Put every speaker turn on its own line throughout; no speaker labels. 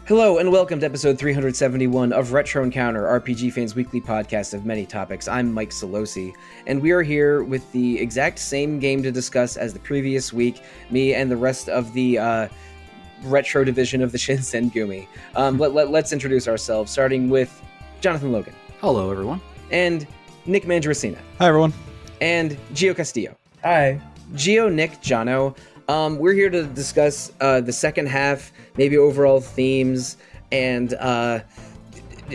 Hello and welcome to episode 371 of Retro Encounter, RPG Fans' weekly podcast of many topics. I'm Mike Sollosi, and we are here with the exact same game to discuss as the previous week, me and the rest of the retro division of the Shinsengumi. Let's introduce ourselves, starting with Jonathan Logan.
Hello, everyone.
And Nick Mangiaracina.
Hi, everyone.
And Gio Castillo.
Hi.
Gio, Nick, Jono. We're here to discuss the second half, maybe overall themes, and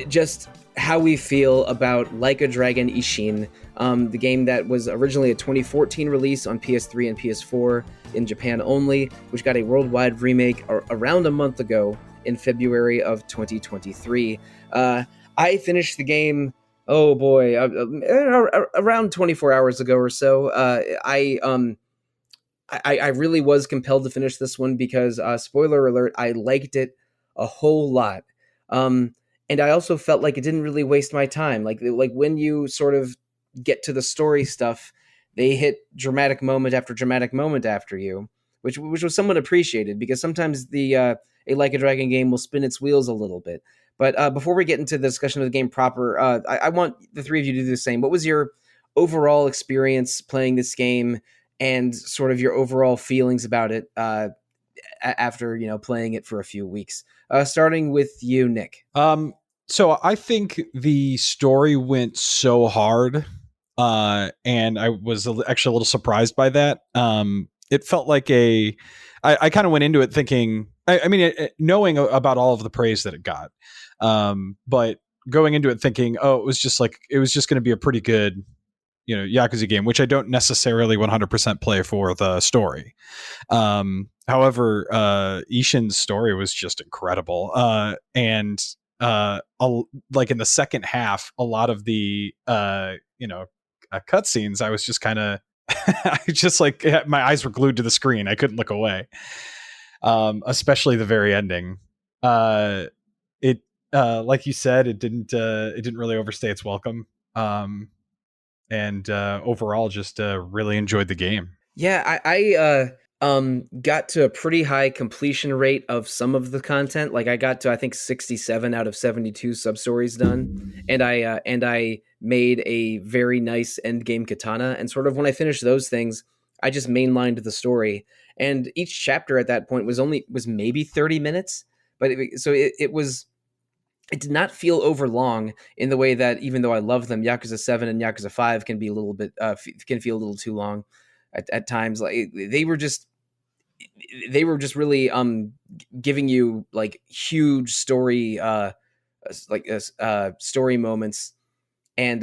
just how we feel about Like a Dragon Ishin, the game that was originally a 2014 release on PS3 and PS4 in Japan only, which got a worldwide remake around a month ago in February of 2023. I finished the game, around 24 hours ago or so. I really was compelled to finish this one because, spoiler alert, I liked it a whole lot. And I also felt like it didn't really waste my time. Like when you sort of get to the story stuff, they hit dramatic moment after you, which was somewhat appreciated because sometimes a Like a Dragon game will spin its wheels a little bit. But before we get into the discussion of the game proper, I want the three of you to do the same. What was your overall experience playing this game? And sort of your overall feelings about it after playing it for a few weeks. Starting with you, Nick.
So I think the story went so hard, and I was actually a little surprised by that. It felt like I kind of went into it thinking, knowing about all of the praise that it got, but going into it thinking, it was just going to be a pretty good Yakuza game, which I don't necessarily 100% play for the story. However, Ishin's story was just incredible. And like in the second half, a lot of the, cutscenes, I was just kind of, my eyes were glued to the screen. I couldn't look away. Especially the very ending. Like you said, it didn't really overstay its welcome. And overall, just really enjoyed the game.
Yeah, I got to a pretty high completion rate of some of the content. Like I got to, I think, 67 out of 72 sub-stories done. And I made a very nice end game katana. And sort of when I finished those things, I just mainlined the story. And each chapter at that point was maybe 30 minutes. But it did not feel over long in the way that, even though I love them, Yakuza 7 and Yakuza 5 can be a little bit can feel a little too long at times. Like they were just really giving you like huge story story moments, and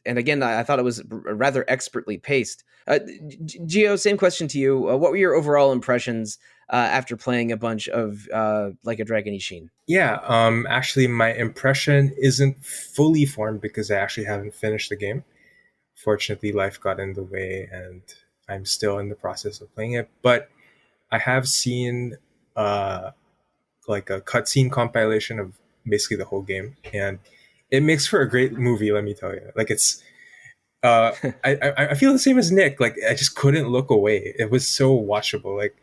again I thought it was rather expertly paced. Gio, same question to you. What were your overall impressions after playing a bunch of Like a Dragon Ishin?
Yeah, actually my impression isn't fully formed because I actually haven't finished the game. Fortunately, life got in the way and I'm still in the process of playing it. But I have seen like a cutscene compilation of basically the whole game. And it makes for a great movie, let me tell you. Like it's... I feel the same as Nick. Like I just couldn't look away. It was so watchable. Like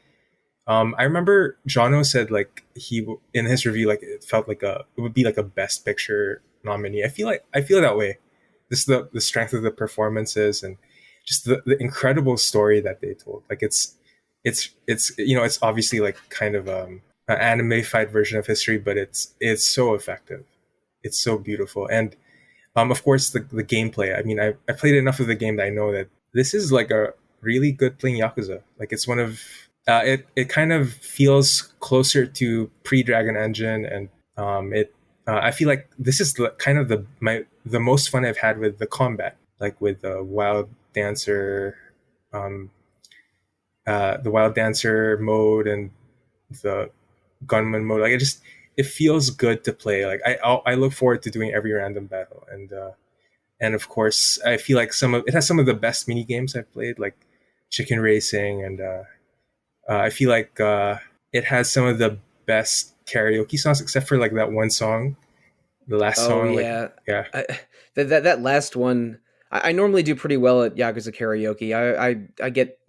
I remember Jono said like he in his review like it felt like it would be like a Best Picture nominee. I feel that way. This is the strength of the performances and just the incredible story that they told. Like it's it's obviously like kind of an anime-fied version of history, but it's so effective. It's so beautiful. And of course the gameplay. I mean, I played enough of the game that I know that this is like a really good playing Yakuza. Like it's one of it kind of feels closer to pre-Dragon Engine, and I feel like this is kind of the most fun I've had with the combat, like with the Wild Dancer, the Wild Dancer mode and the Gunman mode. Like it feels good to play. Like I look forward to doing every random battle, and of course I feel like it has some of the best mini games I've played, like chicken racing, and I feel like it has some of the best karaoke songs, except for like that one song, the last song.
Yeah,
like, yeah.
That last one. I normally do pretty well at Yakuza karaoke. I get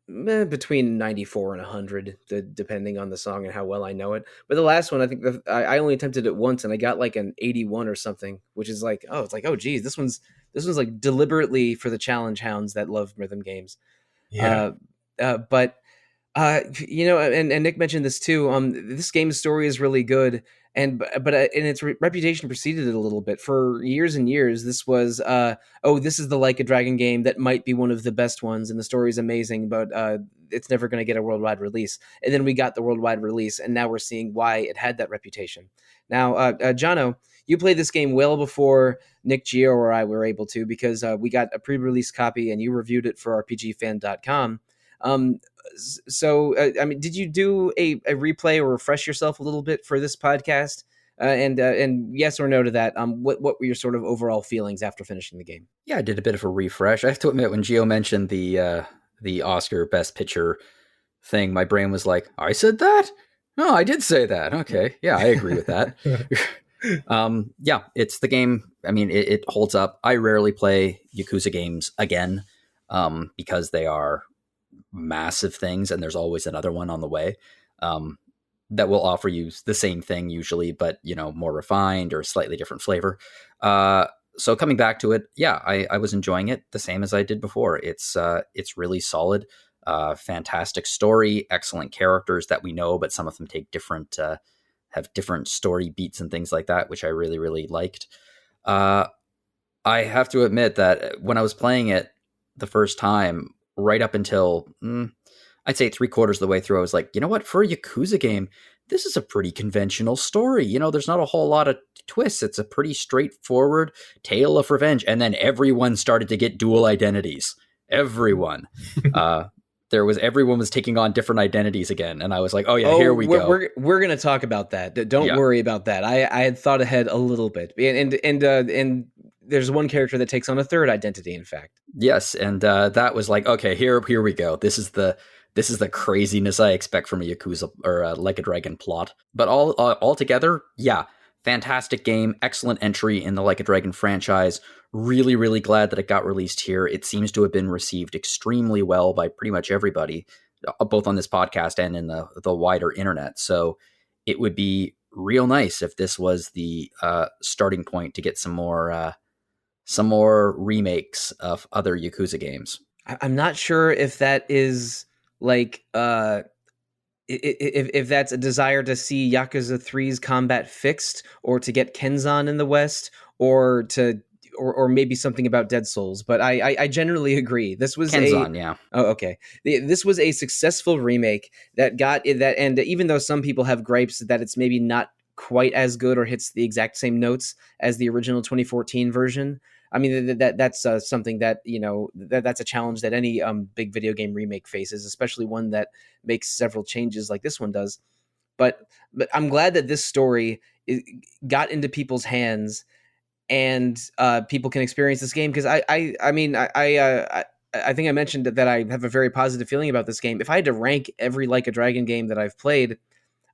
between 94 and 100, depending on the song and how well I know it. But the last one, I think I only attempted it once, and I got like an 81 or something, which is like, oh, it's like, oh, geez, this one's like deliberately for the challenge hounds that love rhythm games.
Yeah.
Uh, but and Nick mentioned this too. This game's story is really good, and its reputation preceded it a little bit for years and years. This was this is the Like a Dragon game that might be one of the best ones, and the story is amazing, but it's never going to get a worldwide release. And then we got the worldwide release, and now we're seeing why it had that reputation. Now, Jono, you played this game well before Nick, Gio, or I were able to, because we got a pre-release copy and you reviewed it for RPGFan.com. I mean, did you do a replay or refresh yourself a little bit for this podcast? And yes or no to that? What were your sort of overall feelings after finishing the game?
Yeah, I did a bit of a refresh. I have to admit, when Gio mentioned the Oscar Best Picture thing, my brain was like, I said that? No, I did say that. Okay, yeah, I agree with that. Yeah, it's the game. I mean, it holds up. I rarely play Yakuza games again because they are massive things, and there's always another one on the way that will offer you the same thing usually, but more refined or slightly different flavor. So coming back to it, yeah, I was enjoying it the same as I did before. It's really solid, fantastic story, excellent characters that we know, but some of them take different have different story beats and things like that, which I really, really liked. I have to admit that when I was playing it the first time, right up until I'd say 3/4 of the way through, I was like, you know what? For a Yakuza game, this is a pretty conventional story. There's not a whole lot of twists. It's a pretty straightforward tale of revenge. And then everyone started to get dual identities. Everyone. Everyone was taking on different identities again. And I was like, oh yeah, here we go.
We're going to talk about that. Don't worry about that. I had thought ahead a little bit. And there's one character that takes on a third identity, in fact.
Yes, and that was like, okay, here we go. This is the craziness I expect from a Yakuza or a Like a Dragon plot. But all together, yeah, fantastic game, excellent entry in the Like a Dragon franchise. Really, really glad that it got released here. It seems to have been received extremely well by pretty much everybody, both on this podcast and in the wider internet. So it would be real nice if this was the starting point to get some more remakes of other Yakuza games.
I'm not sure if that is like if that's a desire to see Yakuza 3's combat fixed, or to get Kenzan in the West, or maybe something about Dead Souls. But I generally agree. This was
Kenzan, yeah.
Oh, okay. This was a successful remake that got that, and even though some people have gripes that it's maybe not quite as good or hits the exact same notes as the original 2014 version, I mean, that's something that, that's a challenge that any big video game remake faces, especially one that makes several changes like this one does. But I'm glad that this story got into people's hands, and people can experience this game, because I think I mentioned that I have a very positive feeling about this game. If I had to rank every Like a Dragon game that I've played,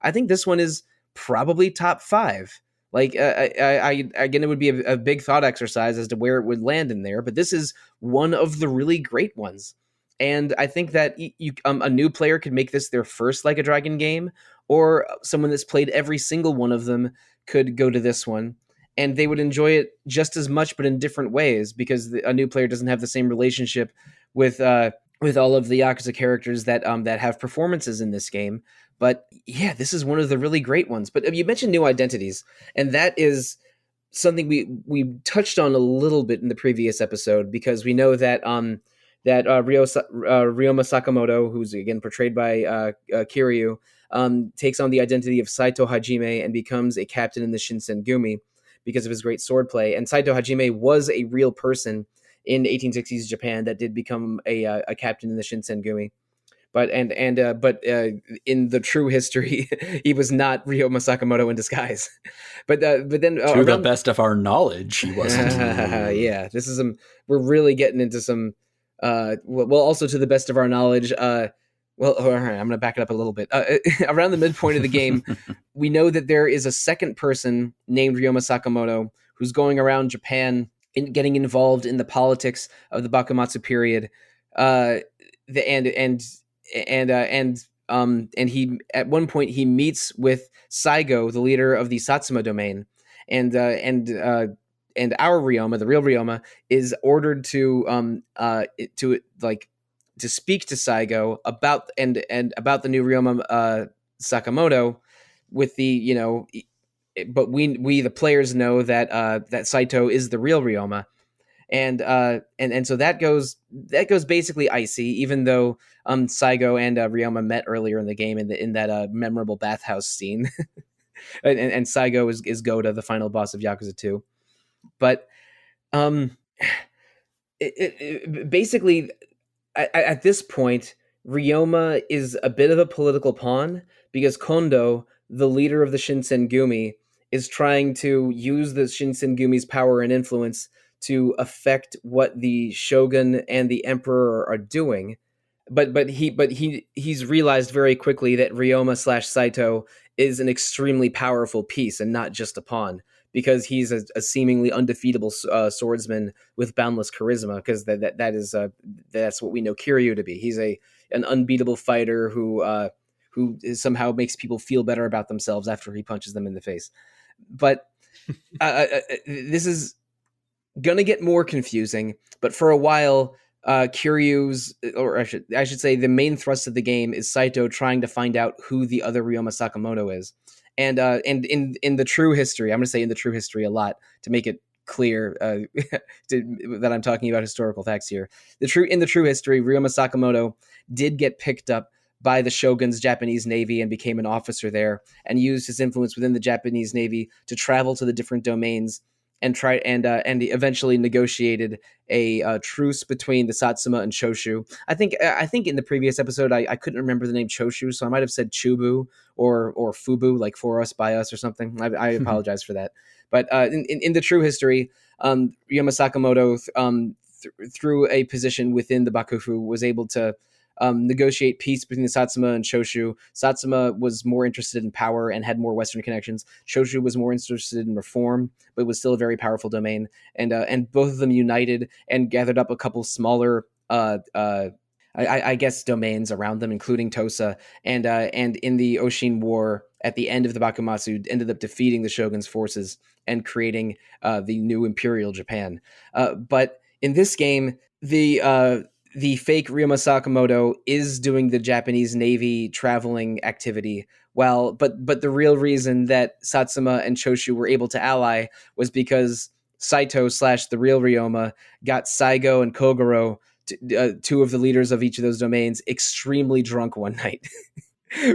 I think this one is probably top 5. Like, again, it would be a big thought exercise as to where it would land in there, but this is one of the really great ones. And I think that a new player could make this their first Like a Dragon game, or someone that's played every single one of them could go to this one, and they would enjoy it just as much, but in different ways, because a new player doesn't have the same relationship with all of the Yakuza characters that have performances in this game. But yeah, this is one of the really great ones. But you mentioned new identities, and that is something we touched on a little bit in the previous episode, because we know that Ryoma Sakamoto, who's again portrayed by Kiryu, takes on the identity of Saito Hajime and becomes a captain in the Shinsengumi because of his great swordplay. And Saito Hajime was a real person in 1860s Japan that did become a captain in the Shinsengumi. But in the true history, he was not Ryoma Sakamoto in disguise. But then
to the best of our knowledge, he wasn't.
Yeah, this is we're really getting into some. Also to the best of our knowledge. All right, I'm going to back it up a little bit. Around the midpoint of the game, we know that there is a second person named Ryoma Sakamoto who's going around Japan and getting involved in the politics of the Bakumatsu period. And and he at one point he meets with Saigo, the leader of the Satsuma domain, and our Ryoma, the real Ryoma, is ordered to speak to Saigo about about the new Ryoma Sakamoto, with the but we the players know that Saito is the real Ryoma, and so that goes basically icy, even though Saigo and Ryoma met earlier in the game in that memorable bathhouse scene, and Saigo is Goda, the final boss of Yakuza 2, but basically at this point Ryoma is a bit of a political pawn, because Kondo, the leader of the Shinsengumi, is trying to use the Shinsengumi's power and influence to affect what the shogun and the emperor are doing. But he's realized very quickly that Ryoma / Saito is an extremely powerful piece and not just a pawn, because he's a seemingly undefeatable swordsman with boundless charisma, because that's what we know Kiryu to be. He's an unbeatable fighter who somehow makes people feel better about themselves after he punches them in the face. But this is gonna get more confusing. But for a while, Kiryu's, or I should say, the main thrust of the game is Saito trying to find out who the other Ryoma Sakamoto is. And in the true history, I'm going to say in the true history a lot to make it clear that I'm talking about historical facts here. In the true history, Ryoma Sakamoto did get picked up by the shogun's Japanese Navy and became an officer there, and used his influence within the Japanese Navy to travel to the different domains and eventually negotiated a truce between the Satsuma and Choshu. I think in the previous episode I couldn't remember the name Choshu, so I might have said Chubu or Fubu, like for us, by us, or something. I apologize for that. But in the true history, Ryoma Sakamoto, through a position within the Bakufu, was able to negotiate peace between the Satsuma and Choshu. Satsuma was more interested in power and had more Western connections. Choshu was more interested in reform, but was still a very powerful domain. And both of them united and gathered up a couple smaller, I guess, domains around them, including Tosa. And in the Oshin War, at the end of the Bakumatsu, ended up defeating the shogun's forces and creating the new Imperial Japan. But in this game, the fake Ryoma Sakamoto is doing the Japanese Navy traveling activity, but the real reason that Satsuma and Choshu were able to ally was because Saito / the real Ryoma got Saigo and Kogoro, two of the leaders of each of those domains, extremely drunk one night.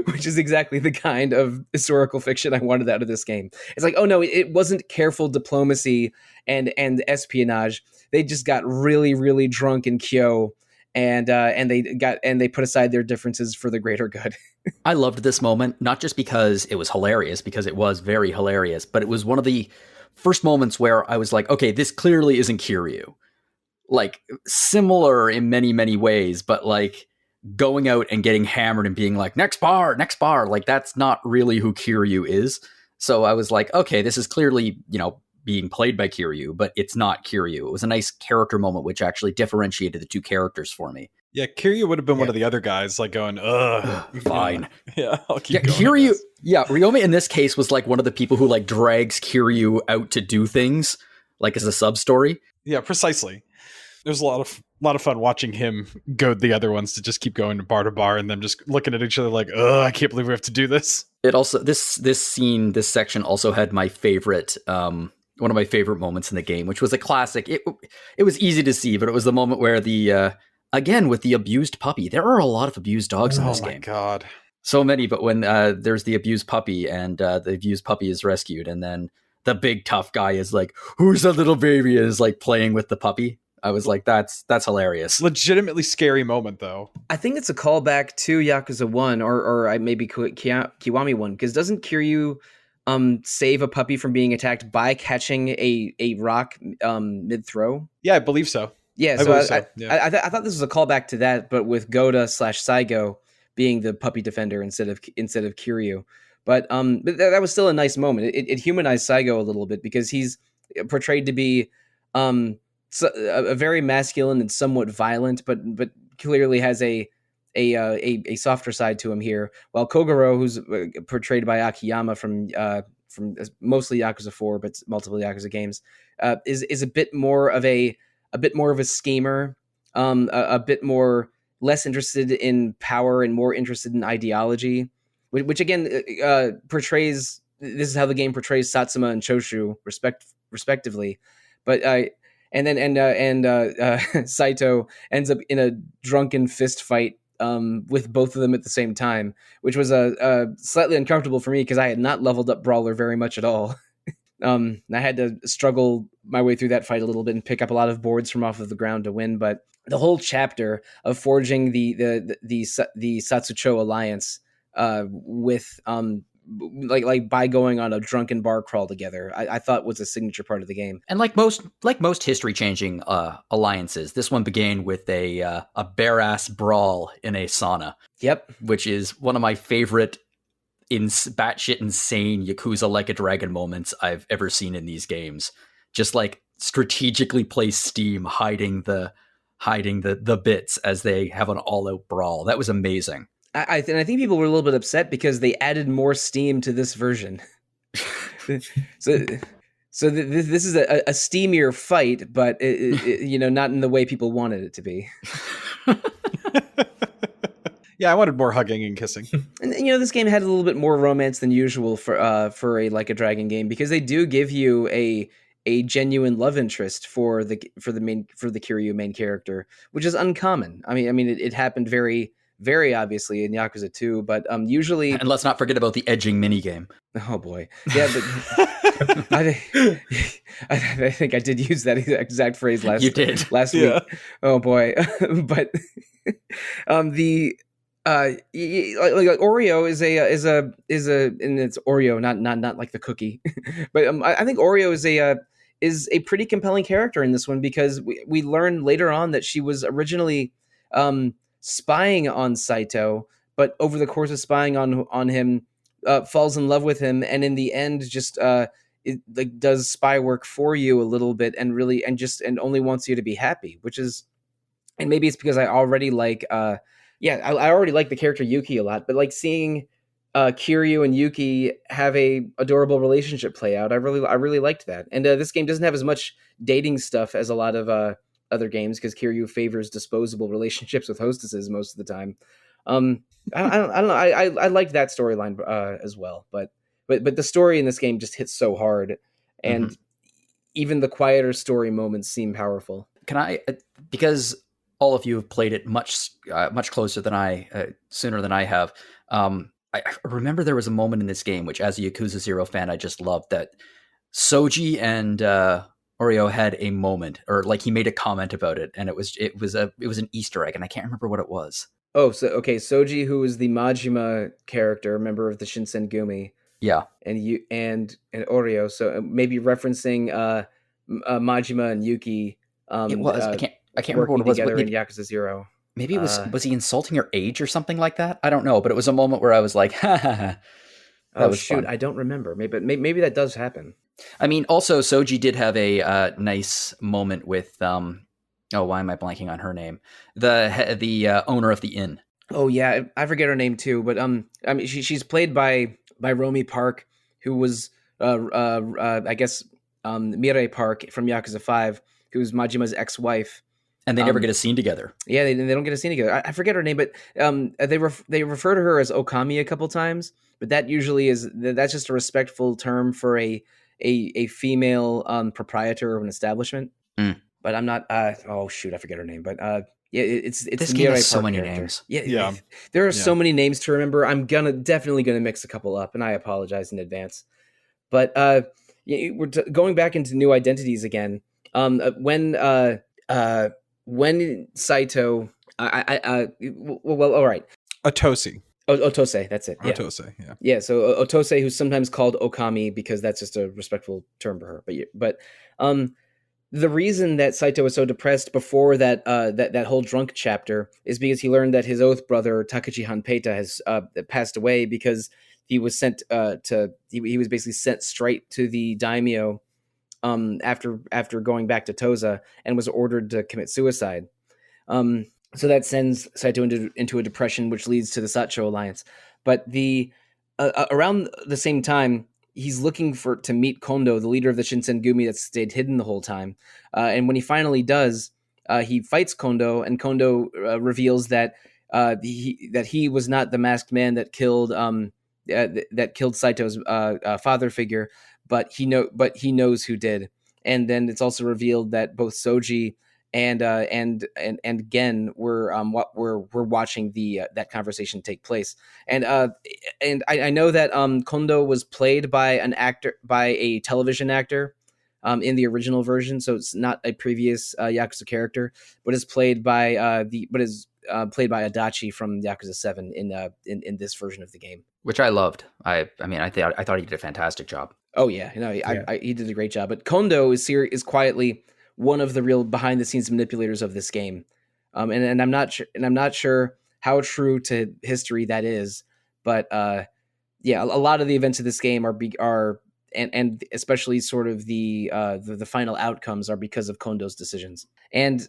Which is exactly the kind of historical fiction I wanted out of this game. It's like, oh no, it wasn't careful diplomacy and espionage. They just got really, really drunk in Kyo, and they put aside their differences for the greater good.
I loved this moment, not just because it was hilarious, because it was very hilarious, but it was one of the first moments where I was like, okay, this clearly isn't Kiryu. Like, similar in many, many ways, but like going out and getting hammered and being like, next bar, like that's not really who Kiryu is. So I was like, okay, this is clearly, being played by Kiryu, but it's not Kiryu. It was a nice character moment, which actually differentiated the two characters for me.
Yeah, Kiryu would have been one of the other guys, like going, ugh.
Fine.
Yeah, I'll keep going.
Kiryu, Ryoma in this case was like one of the people who like drags Kiryu out to do things, like as a sub-story.
Yeah, precisely. There's a lot of fun watching him goad the other ones to just keep going to bar and them just looking at each other like, ugh, I can't believe we have to do this.
It also, this section also had my favorite, one of my favorite moments in the game, which was a classic. It was easy to see, but it was the moment where again, with the abused puppy, there are a lot of abused dogs in this game.
Oh my God.
So many, but when there's the abused puppy and the abused puppy is rescued, and then the big tough guy is like, who's the little baby, and is like playing with the puppy. I was like, that's hilarious.
Legitimately scary moment, though.
I think it's a callback to Yakuza 1 or maybe Kiwami 1, because doesn't Kiryu save a puppy from being attacked by catching a rock mid-throw?
Yeah, I believe so.
Yeah, so I thought this was a callback to that, but with Goda / Saigo being the puppy defender instead of Kiryu. But that was still a nice moment. It humanized Saigo a little bit, because he's portrayed to be a very masculine and somewhat violent, but clearly has a a softer side to him here, while Kogoro, who's portrayed by Akiyama from mostly Yakuza 4, but multiple Yakuza games, is a bit more of a schemer, a bit more less interested in power and more interested in ideology, which again portrays. This is how the game portrays Satsuma and Choshu respectively, but Saito ends up in a drunken fist fight with both of them at the same time, which was slightly uncomfortable for me because I had not leveled up Brawler very much at all. I had to struggle my way through that fight a little bit and pick up a lot of boards from off of the ground to win. But the whole chapter of forging the Satsucho alliance with like by going on a drunken bar crawl together, I thought was a signature part of the game.
And like most history changing alliances, this one began with a bare ass brawl in a sauna.
Yep,
which is one of my favorite batshit insane Yakuza like a dragon moments I've ever seen in these games. Just like strategically placed steam hiding the bits as they have an all out brawl. That was amazing.
I think people were a little bit upset because they added more steam to this version. so this is a steamier fight, but not in the way people wanted it to be.
Yeah, I wanted more hugging and kissing.
And this game had a little bit more romance than usual for a Like a Dragon game, because they do give you a genuine love interest for the Kiryu main character, which is uncommon. I mean it happened very, very obviously in Yakuza 2, but usually.
And let's not forget about the edging minigame.
Oh boy, yeah, but I think I did use that exact phrase last week. Oh boy, but like Oreo is a and it's Oreo, not like the cookie, but I think Oreo is a pretty compelling character in this one, because we learn later on that she was originally spying on Saito, but over the course of spying on him, falls in love with him, and in the end just it like does spy work for you a little bit, and only wants you to be happy, which is, and maybe it's because I already like I already like the character Yuki a lot, but like seeing Kiryu and Yuki have a adorable relationship play out, I really liked that. And this game doesn't have as much dating stuff as a lot of other games, because Kiryu favors disposable relationships with hostesses most of the time. I don't know. I liked that storyline as well, but the story in this game just hits so hard, and even the quieter story moments seem powerful.
Can I, because all of you have played it much closer than sooner than I have. I remember there was a moment in this game, which as a Yakuza 0 fan, I just loved, that Soji and Oreo had a moment, or like he made a comment about it, and it was an Easter egg, and I can't remember what it was.
Oh, so okay, Soji, who is the Majima character, member of the Shinsengumi.
Yeah,
and Oreo, so maybe referencing Majima and Yuki.
It was. I can't remember what it was.
Together in Yakuza 0.
Maybe it was he insulting her age or something like that? I don't know, but it was a moment where I was like, ha ha ha.
That was shoot, fun. I don't remember. Maybe that does happen.
I mean, also Soji did have a nice moment with why am I blanking on her name? The owner of the inn.
Oh yeah, I forget her name too, but I mean she's played by Romy Park, who was I guess Mirai Park from Yakuza 5, who's Majima's ex-wife.
And they never get a scene together.
Yeah, they don't get a scene together. I forget her name, but they refer to her as Okami a couple times. But that usually that's just a respectful term for a female proprietor of an establishment.
Mm.
But I'm not. Oh shoot, I forget her name. But yeah, it's
this game has so many names.
Yeah. There are so many names to remember. I'm definitely gonna mix a couple up, and I apologize in advance. But we're going back into new identities again. When Saito, well, all right.
Otose.
Otose, that's it. Yeah.
Otose, yeah.
Yeah, so Otose, who's sometimes called Okami because that's just a respectful term for her. But the reason that Saito was so depressed before that whole drunk chapter is because he learned that his oath brother Takachi Hanpeita has passed away, because he was sent he was basically sent straight to the daimyo after going back to Tosa, and was ordered to commit suicide. So that sends Saito into a depression, which leads to the Sacho alliance. But the around the same time, he's looking to meet Kondo, the leader of the Shinsengumi that stayed hidden the whole time. And when he finally does, he fights Kondo, and Kondo reveals that he was not the masked man that killed that killed Saito's father figure, but he knows who did. And then it's also revealed that both Soji and Gen were watching that conversation take place. And I know that Kondo was played by a television actor in the original version, so it's not a previous Yakuza character, but is played by Adachi from Yakuza 7 in this version of the game,
which I loved. I thought he did a fantastic job.
Oh yeah, he did a great job. But Kondo is quietly one of the real behind the scenes manipulators of this game, and I'm not sure how true to history that is, but yeah, a lot of the events of this game are and especially sort of the final outcomes are because of Kondo's decisions. And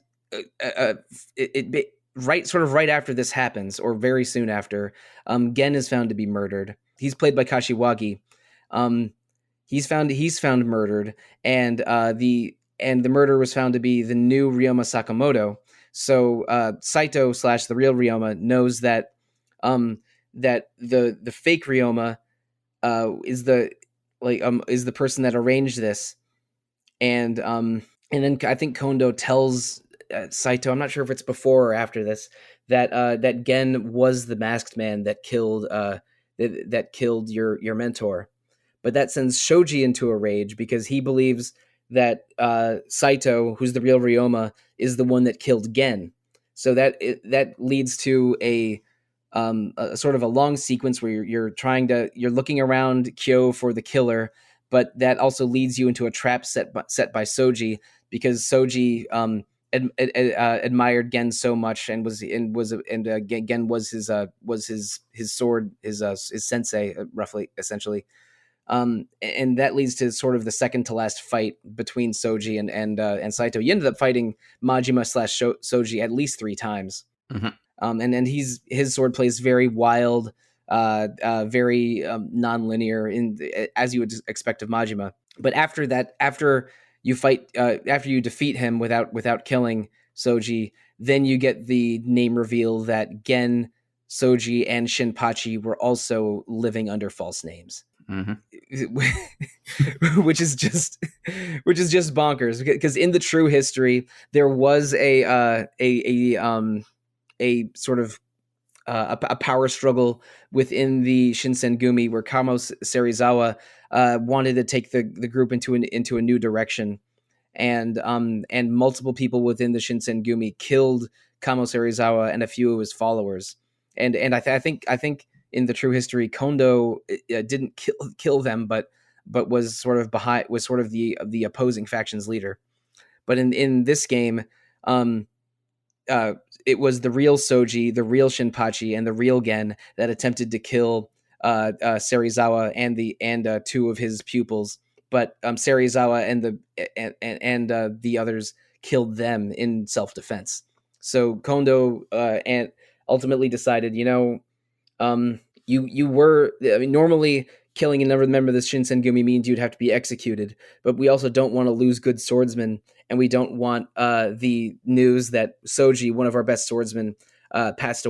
right after this happens, or very soon after, Gen is found to be murdered. He's played by Kashiwagi. He's found murdered, and the murder was found to be the new Ryoma Sakamoto. So Saito / the real Ryoma knows that that the fake Ryoma is the person that arranged this, and then I think Kondo tells Saito, I'm not sure if it's before or after this, that Gen was the masked man that killed your mentor. But that sends Shoji into a rage because he believes that Saito, who's the real Ryoma, is the one that killed Gen. So that leads to a sort of a long sequence where you're looking around Kyo for the killer, but that also leads you into a trap set by Soji, because Soji admired Gen so much and Gen was his sword, his sensei, roughly, essentially. And that leads to sort of the second to last fight between Soji and Saito. He ended up fighting Majima / Soji at least 3 times.
Mm-hmm.
And his sword plays very wild, very non-linear, as you would expect of Majima. But after you defeat him without killing Soji, then you get the name reveal that Gen, Soji, and Shinpachi were also living under false names. Mm-hmm. which is just bonkers, because in the true history there was a sort of a power struggle within the Shinsengumi where Kamo Serizawa wanted to take the group into a new direction, and multiple people within the Shinsengumi killed Kamo Serizawa and a few of his followers, and I think in the true history, Kondo didn't kill them, but was sort of the opposing faction's leader. But in this game, it was the real Soji, the real Shinpachi, and the real Gen that attempted to kill Serizawa and 2 of his pupils. But Serizawa and the others killed them in self-defense. So Kondo and ultimately decided, you were, normally killing another member of the Shinsengumi means you'd have to be executed, but we also don't want to lose good swordsmen, and we don't want the news that Soji, one of our best swordsmen, lost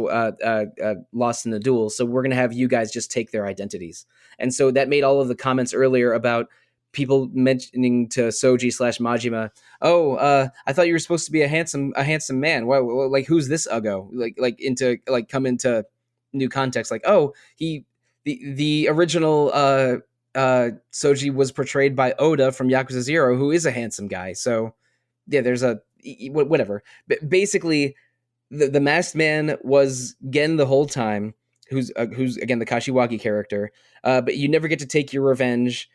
in the duel. So we're going to have you guys just take their identities. And so that made all of the comments earlier about people mentioning to Soji / Majima, I thought you were supposed to be a handsome man. Well, like, who's this Uggo? Come into new context, like, the original Soji was portrayed by Oda from Yakuza 0, who is a handsome guy. So yeah, there's whatever. But basically, the masked man was Gen the whole time, who's again the Kashiwagi character. But you never get to take your revenge,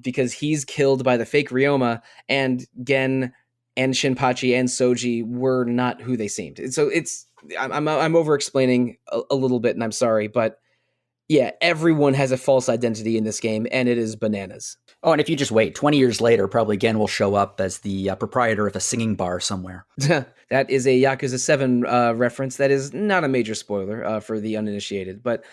because he's killed by the fake Ryoma, and Gen and Shinpachi and Soji were not who they seemed. So I'm over explaining a little bit, and I'm sorry, but yeah, everyone has a false identity in this game, and it is bananas.
Oh, and if you just wait, 20 years later, probably Gen will show up as the proprietor of a singing bar somewhere.
That is a Yakuza 7 reference. That is not a major spoiler for the uninitiated. But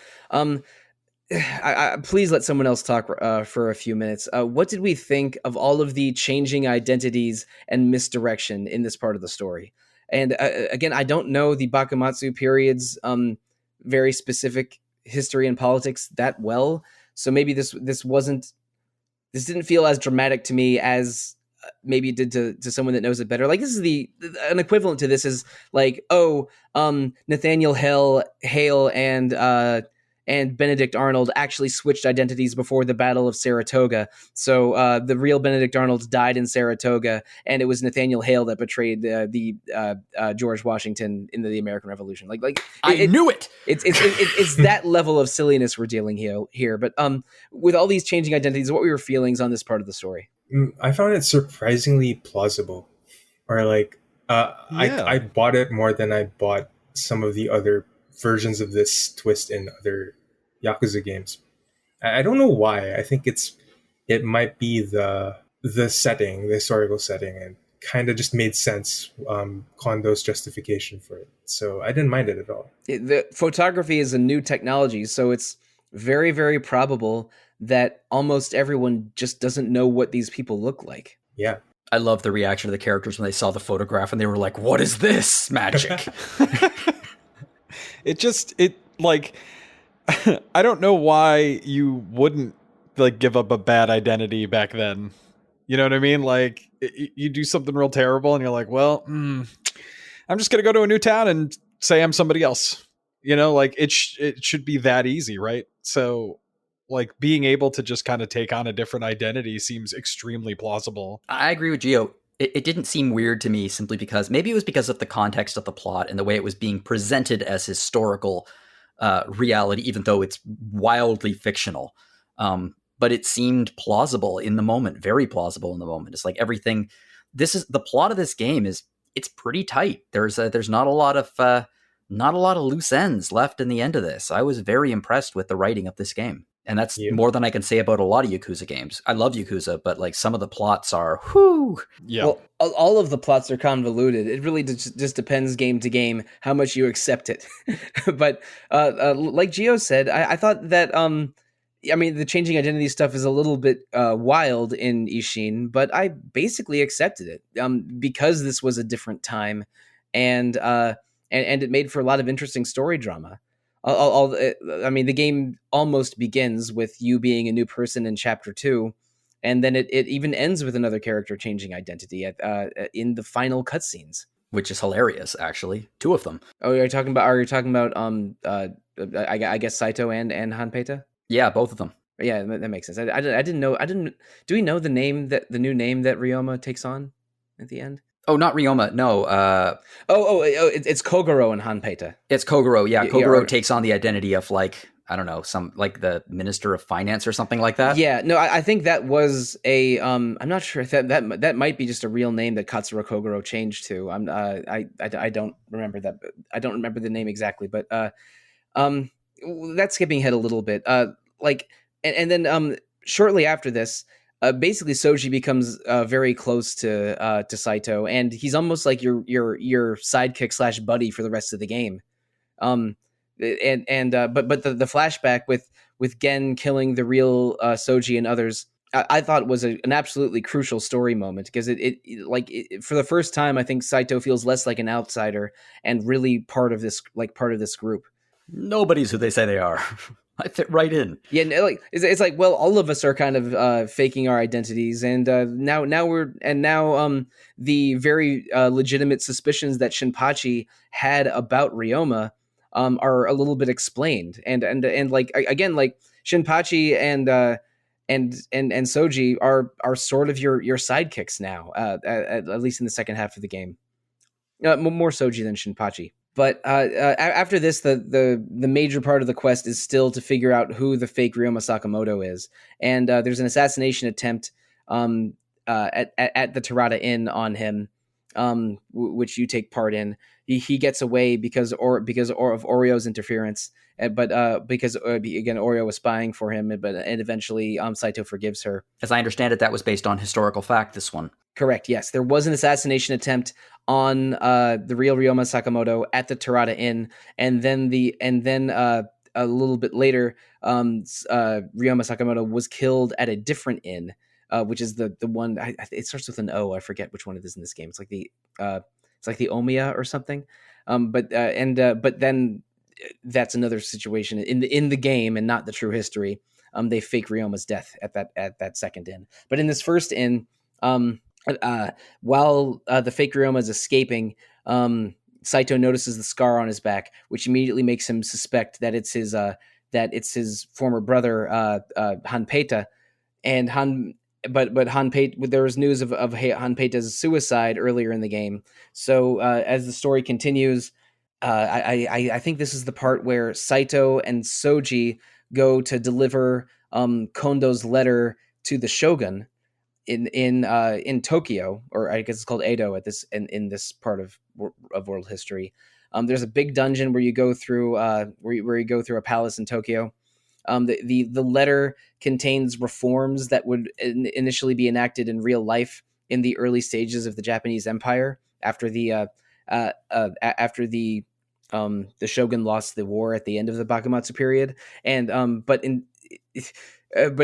please let someone else talk for a few minutes. What did we think of all of the changing identities and misdirection in this part of the story? And again, I don't know the Bakumatsu period's very specific history and politics that well. So maybe this didn't feel as dramatic to me as maybe it did to someone that knows it better. Like, this is an equivalent to this is like, Nathaniel Hale and Benedict Arnold actually switched identities before the Battle of Saratoga. So the real Benedict Arnold died in Saratoga, and it was Nathaniel Hale that betrayed the George Washington in the American Revolution.
I knew it.
It's that level of silliness we're dealing here. But with all these changing identities, what were your feelings on this part of the story?
I found it surprisingly plausible, or I bought it more than I bought some of the other versions of this twist in other Yakuza games. I don't know why. I think it might be the setting, the historical setting, and kind of just made sense, Kondo's justification for it. So I didn't mind it at all.
The photography is a new technology, so it's very, very probable that almost everyone just doesn't know what these people look like.
Yeah.
I love the reaction of the characters when they saw the photograph and they were like, what is this magic?
I don't know why you wouldn't give up a bad identity back then. You know what I mean? Like, you do something real terrible and you're like, well, I'm just going to go to a new town and say I'm somebody else. It should be that easy, right? So being able to just kind of take on a different identity seems extremely plausible.
I agree with Gio. It didn't seem weird to me simply because maybe it was because of the context of the plot and the way it was being presented as historical reality, even though it's wildly fictional. But it seemed plausible in the moment, very plausible in the moment. It's like everything. This is the plot of this game it's pretty tight. There's not a lot of loose ends left in the end of this. I was very impressed with the writing of this game. And that's more than I can say about a lot of Yakuza games. I love Yakuza, but some of the plots are, whoo.
Yeah.
Well, all of the plots are convoluted. It really just depends game to game how much you accept it. But like Gio said, I thought that, the changing identity stuff is a little bit wild in Ishin, but I basically accepted it because this was a different time, and it made for a lot of interesting story drama. The game almost begins with you being a new person in chapter 2, and then it even ends with another character changing identity in the final cutscenes,
which is hilarious. Actually, 2 of them.
Oh, are you talking about I guess Saito and Hanpeta?
Yeah, both of them.
Yeah, that makes sense. I didn't know. Do we know the new name that Ryoma takes on at the end?
Oh, not Ryoma. No.
It's Kogoro and Hanpeta.
It's Kogoro. Yeah, Kogoro takes on the identity of I don't know, some the Minister of Finance or something like that.
Yeah, no, I think that was a. I'm not sure if that might be just a real name that Katsura Kogoro changed to. I don't remember that. I don't remember the name exactly, but that's skipping ahead a little bit. And then shortly after this. Basically, Soji becomes very close to Saito, and he's almost like your sidekick / buddy for the rest of the game. But the flashback with Gen killing the real Soji and others, I thought was an absolutely crucial story moment, because it for the first time, I think Saito feels less like an outsider and really part of this group.
Nobody's who they say they are. I fit right in.
Yeah, it's like, well, all of us are kind of faking our identities, and now the very legitimate suspicions that Shinpachi had about Ryoma are a little bit explained, and Shinpachi and Soji are sort of your sidekicks now, at least in the second half of the game. More Soji than Shinpachi. But after this, the major part of the quest is still to figure out who the fake Ryoma Sakamoto is. And there's an assassination attempt at the Terada Inn on him. which you take part in. He gets away because of Orio's interference, but because again Oreo was spying for him, and eventually Saito forgives her.
As I understand it, that was based on historical fact. This one,
correct? Yes, there was an assassination attempt on the real Ryoma Sakamoto at the Terada Inn, and then a little bit later, Ryoma Sakamoto was killed at a different inn, which is the one. It starts with an O. I forget which one it is in this game. It's like the Omiya or something. But then that's another situation in the game and not the true history. They fake Ryoma's death at that second inn. But in this first inn, while the fake Ryoma is escaping, Saito notices the scar on his back, which immediately makes him suspect that it's his former brother Hanpeita, and But Hanpeita, there was news of Hanpeita's suicide earlier in the game. So as the story continues, I think this is the part where Saito and Soji go to deliver Kondo's letter to the Shogun in Tokyo, or I guess it's called Edo in this part of world history. There's a big dungeon where you go through where you go through a palace in Tokyo. The letter contains reforms that would initially be enacted in real life in the early stages of the Japanese Empire after the Shogun lost the war at the end of the Bakumatsu period, but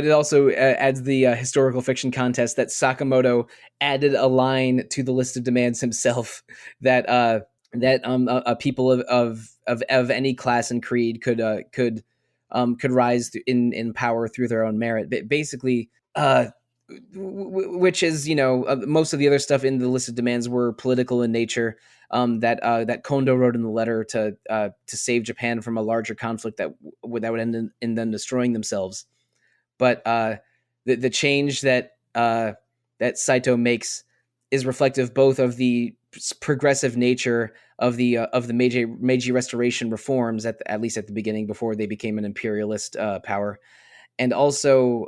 it also adds the historical fiction contest that Sakamoto added a line to the list of demands himself that people of any class and creed could rise in power through their own merit. Basically, which is, most of the other stuff in the list of demands were political in nature. That Kondo wrote in the letter to save Japan from a larger conflict that would end in them destroying themselves. But the change that Saito makes is reflective both of the progressive nature of the Meiji Restoration reforms at least at the beginning, before they became an imperialist power, and also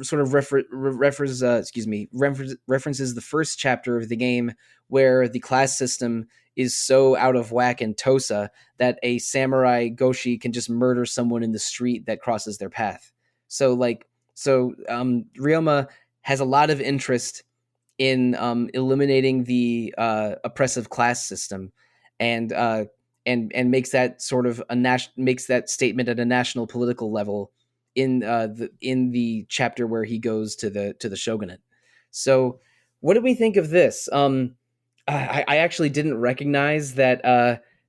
sort of references the first chapter of the game, where the class system is so out of whack in Tosa that a samurai goshi can just murder someone in the street that crosses their path. So Ryoma has a lot of interest in eliminating the oppressive class system, and makes that sort of makes that statement at a national political level in the chapter where he goes to the shogunate. So, what do we think of this? I actually didn't recognize that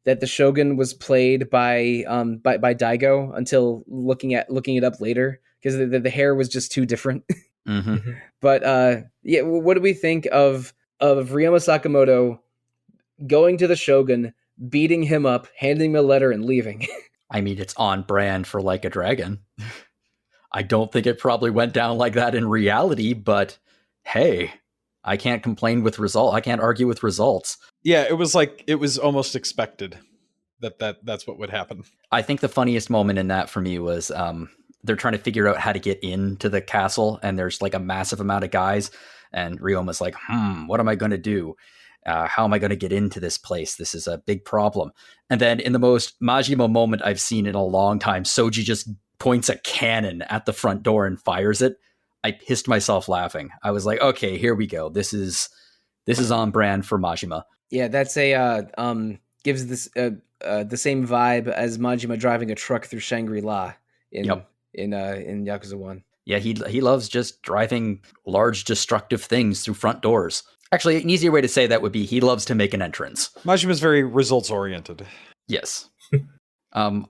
the shogun was played by Daigo until looking it up later, because the hair was just too different.
Mm-hmm.
But what do we think of Ryoma Sakamoto going to the shogun, beating him up, handing him a letter, and leaving?
I mean, it's on brand for Like a Dragon. I don't think it probably went down like that in reality, but hey, I can't complain with result. I can't argue with results.
Yeah, it was almost expected that's what would happen.
I think the funniest moment in that for me was they're trying to figure out how to get into the castle, and there's like a massive amount of guys, and Ryoma's like, what am I going to do? How am I going to get into this place? This is a big problem. And then in the most Majima moment I've seen in a long time, Soji just points a cannon at the front door and fires it. I pissed myself laughing. I was like, okay, here we go. This is on brand for Majima.
Yeah, that's gives this the same vibe as Majima driving a truck through Shangri-La in Yakuza 1.
Yeah, he loves just driving large destructive things through front doors. Actually, an easier way to say that would be he loves to make an entrance.
Majima's very results oriented.
Yes.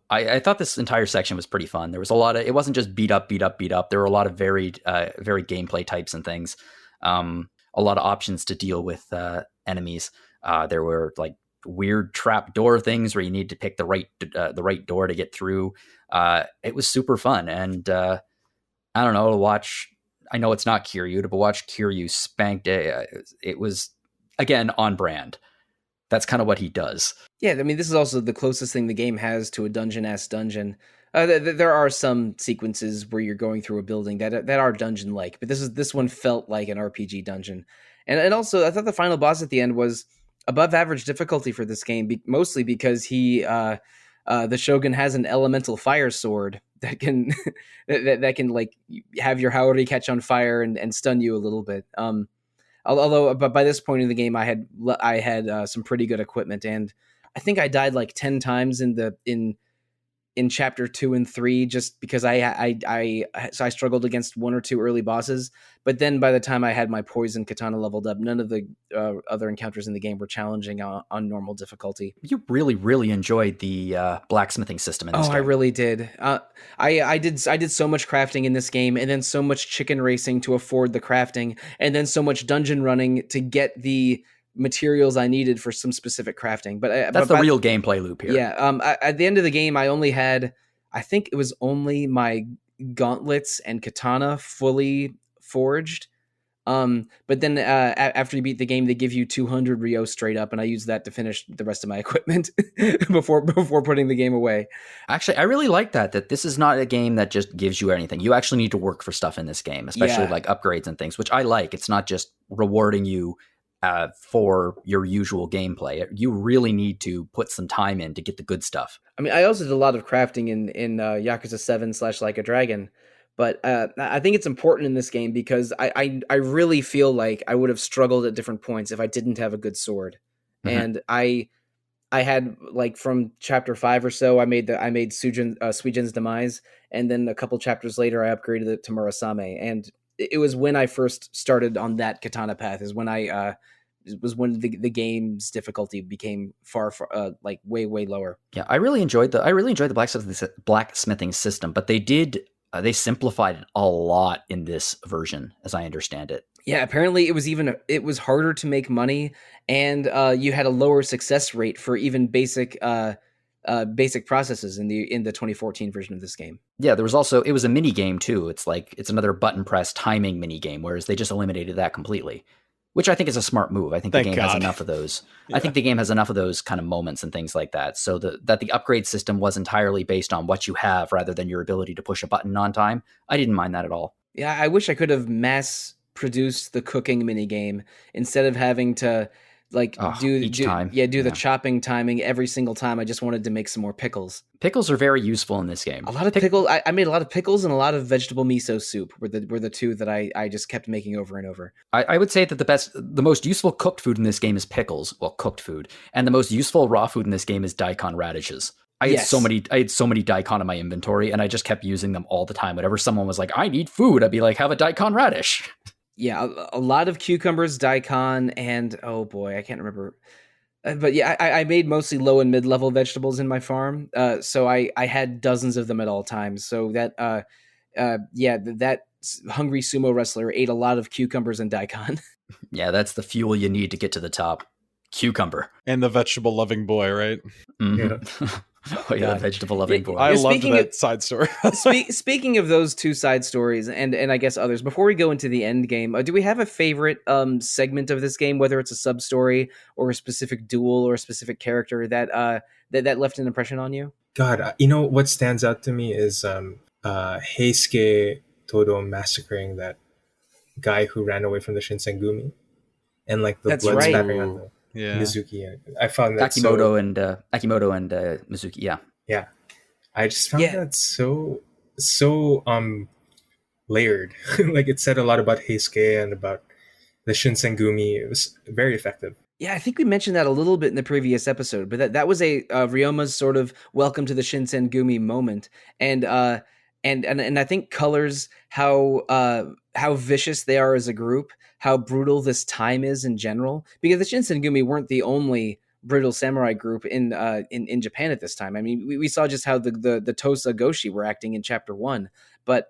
I thought this entire section was pretty fun. There was a lot of, it wasn't just beat up. There were a lot of varied gameplay types and things. A lot of options to deal with enemies. There were like weird trap door things where you need to pick the right door to get through. It was super fun, and I don't know, to watch. I know it's not Kiryu, but watch Kiryu spanked. It was again on brand. That's kind of what he does.
Yeah, I mean, this is also the closest thing the game has to a dungeon-ass dungeon. There are some sequences where you're going through a building that are dungeon-like, but this one felt like an RPG dungeon. And also, I thought the final boss at the end was above average difficulty for this game, mostly because the Shogun has an elemental fire sword that can that can like have your Haori catch on fire and stun you a little bit. Although, but by this point in the game, I had some pretty good equipment, and I think I died like 10 times in chapter 2 and 3 just because I struggled against one or two early bosses. But then by the time I had my poison katana leveled up, none of the other encounters in the game were challenging on normal difficulty.
You really enjoyed the blacksmithing system in this game.
I really did. I did so much crafting in this game, and then so much chicken racing to afford the crafting, and then so much dungeon running to get the materials I needed for some specific crafting. But
that's the real gameplay loop here.
Yeah. At the end of the game, I think it was only my gauntlets and katana fully forged. But then after you beat the game, they give you 200 Ryo straight up, and I used that to finish the rest of my equipment before putting the game away.
Actually, I really like that this is not a game that just gives you anything. You actually need to work for stuff in this game, especially like upgrades and things, which I like. It's not just rewarding you for your usual gameplay. You really need to put some time in to get the good stuff.
I mean, I also did a lot of crafting in Yakuza 7 / Like a Dragon, but I think it's important in this game because I really feel like I would have struggled at different points if I didn't have a good sword. Mm-hmm. And I had like from chapter 5 or so, I made Suijin's Demise, and then a couple chapters later, I upgraded it to Murasame, and it was when I first started on that katana path. Is when the game's difficulty became far like way lower.
Yeah, I really enjoyed the blacksmithing system, but they simplified it a lot in this version, as I understand it.
Yeah, apparently it was harder to make money, and you had a lower success rate for even basic processes in the 2014 version of this game.
Yeah, it was a mini game too. It's another button press timing mini game, whereas they just eliminated that completely, which I think is a smart move. I think the game has enough of those. Yeah. I think the game has enough of those kind of moments and things like that, so that the upgrade system was entirely based on what you have rather than your ability to push a button on time. I didn't mind that at all.
Yeah, I wish I could have mass produced the cooking mini game instead of having to do the chopping timing every single time. I just wanted to make some more pickles.
Pickles are very useful in this game.
A lot of pickles. I made a lot of pickles and a lot of vegetable miso soup were the two that I just kept making over and over.
I would say that the most useful cooked food in this game is pickles. Well, cooked food, and the most useful raw food in this game is daikon radishes. I had so many daikon in my inventory, and I just kept using them all the time. Whenever someone was like, "I need food," I'd be like, "Have a daikon radish."
Yeah, a lot of cucumbers, daikon, and oh boy, I can't remember. But yeah, I made mostly low and mid-level vegetables in my farm, so I had dozens of them at all times. So that that hungry sumo wrestler ate a lot of cucumbers and daikon.
Yeah, that's the fuel you need to get to the top. Cucumber.
And the vegetable-loving boy, right?
Mm-hmm. Yeah. Oh yeah, the vegetable-loving boy.
I loved that side story.
Speaking of those two side stories, and I guess others, before we go into the end game, do we have a favorite segment of this game, whether it's a sub story or a specific duel or a specific character that left an impression on you?
God, what stands out to me is Heisuke Todo massacring that guy who ran away from the Shinsengumi, and like the blood spattering on the Mizuki. I found that
Akimoto and Mizuki.
Yeah. I just found that so layered. Like it said a lot about Heisuke and about the Shinsengumi. It was very effective.
Yeah, I think we mentioned that a little bit in the previous episode, but that was a Ryoma's sort of welcome to the Shinsengumi moment, and I think colors how vicious they are as a group, how brutal this time is in general, because the Shinsengumi weren't the only brutal samurai group in Japan at this time. I mean, we saw just how the Tosa Goshi were acting in chapter 1, but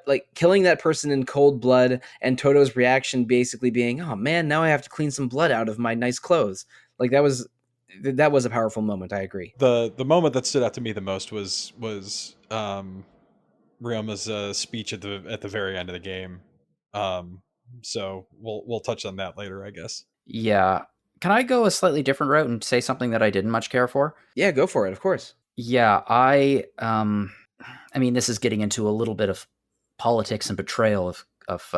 like killing that person in cold blood and Toto's reaction basically being, "Oh man, now I have to clean some blood out of my nice clothes." Like that was a powerful moment. I agree.
The moment that stood out to me the most was Ryoma's speech at the very end of the game. So we'll touch on that later, I guess.
Yeah. Can I go a slightly different route and say something that I didn't much care for?
Yeah, go for it, of course.
Yeah, I mean, this is getting into a little bit of politics and betrayal of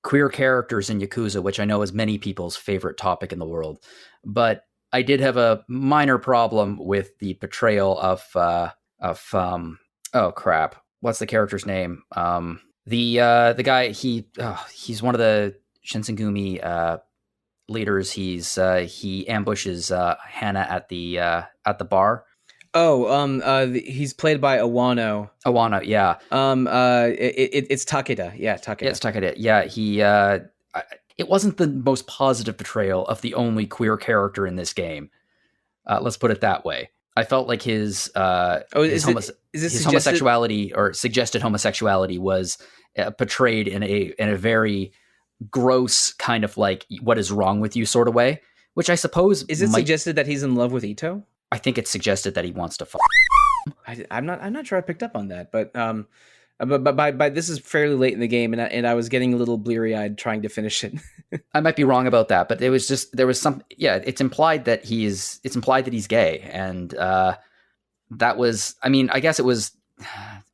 queer characters in Yakuza, which I know is many people's favorite topic in the world. But I did have a minor problem with the portrayal of oh crap, what's the character's name? The guy, he's one of the Shinsengumi leaders. He ambushes Hannah at the bar.
He's played by Awano.
Awano, yeah.
It's Takeda. Yeah, Takeda.
Yeah, it's Takeda. Yeah, it wasn't the most positive portrayal of the only queer character in this game. Let's put it that way. I felt like his homosexuality or suggested homosexuality was portrayed in a very gross kind of like what is wrong with you sort of way, which I suppose
suggested that he's in love with Ito?
I think it's suggested that he wants to fuck.
I'm not sure I picked up on that, but by this is fairly late in the game, and I was getting a little bleary eyed trying to finish it.
I might be wrong about that, but there was some. Yeah, it's implied that he's gay, and that was. I mean, I guess it was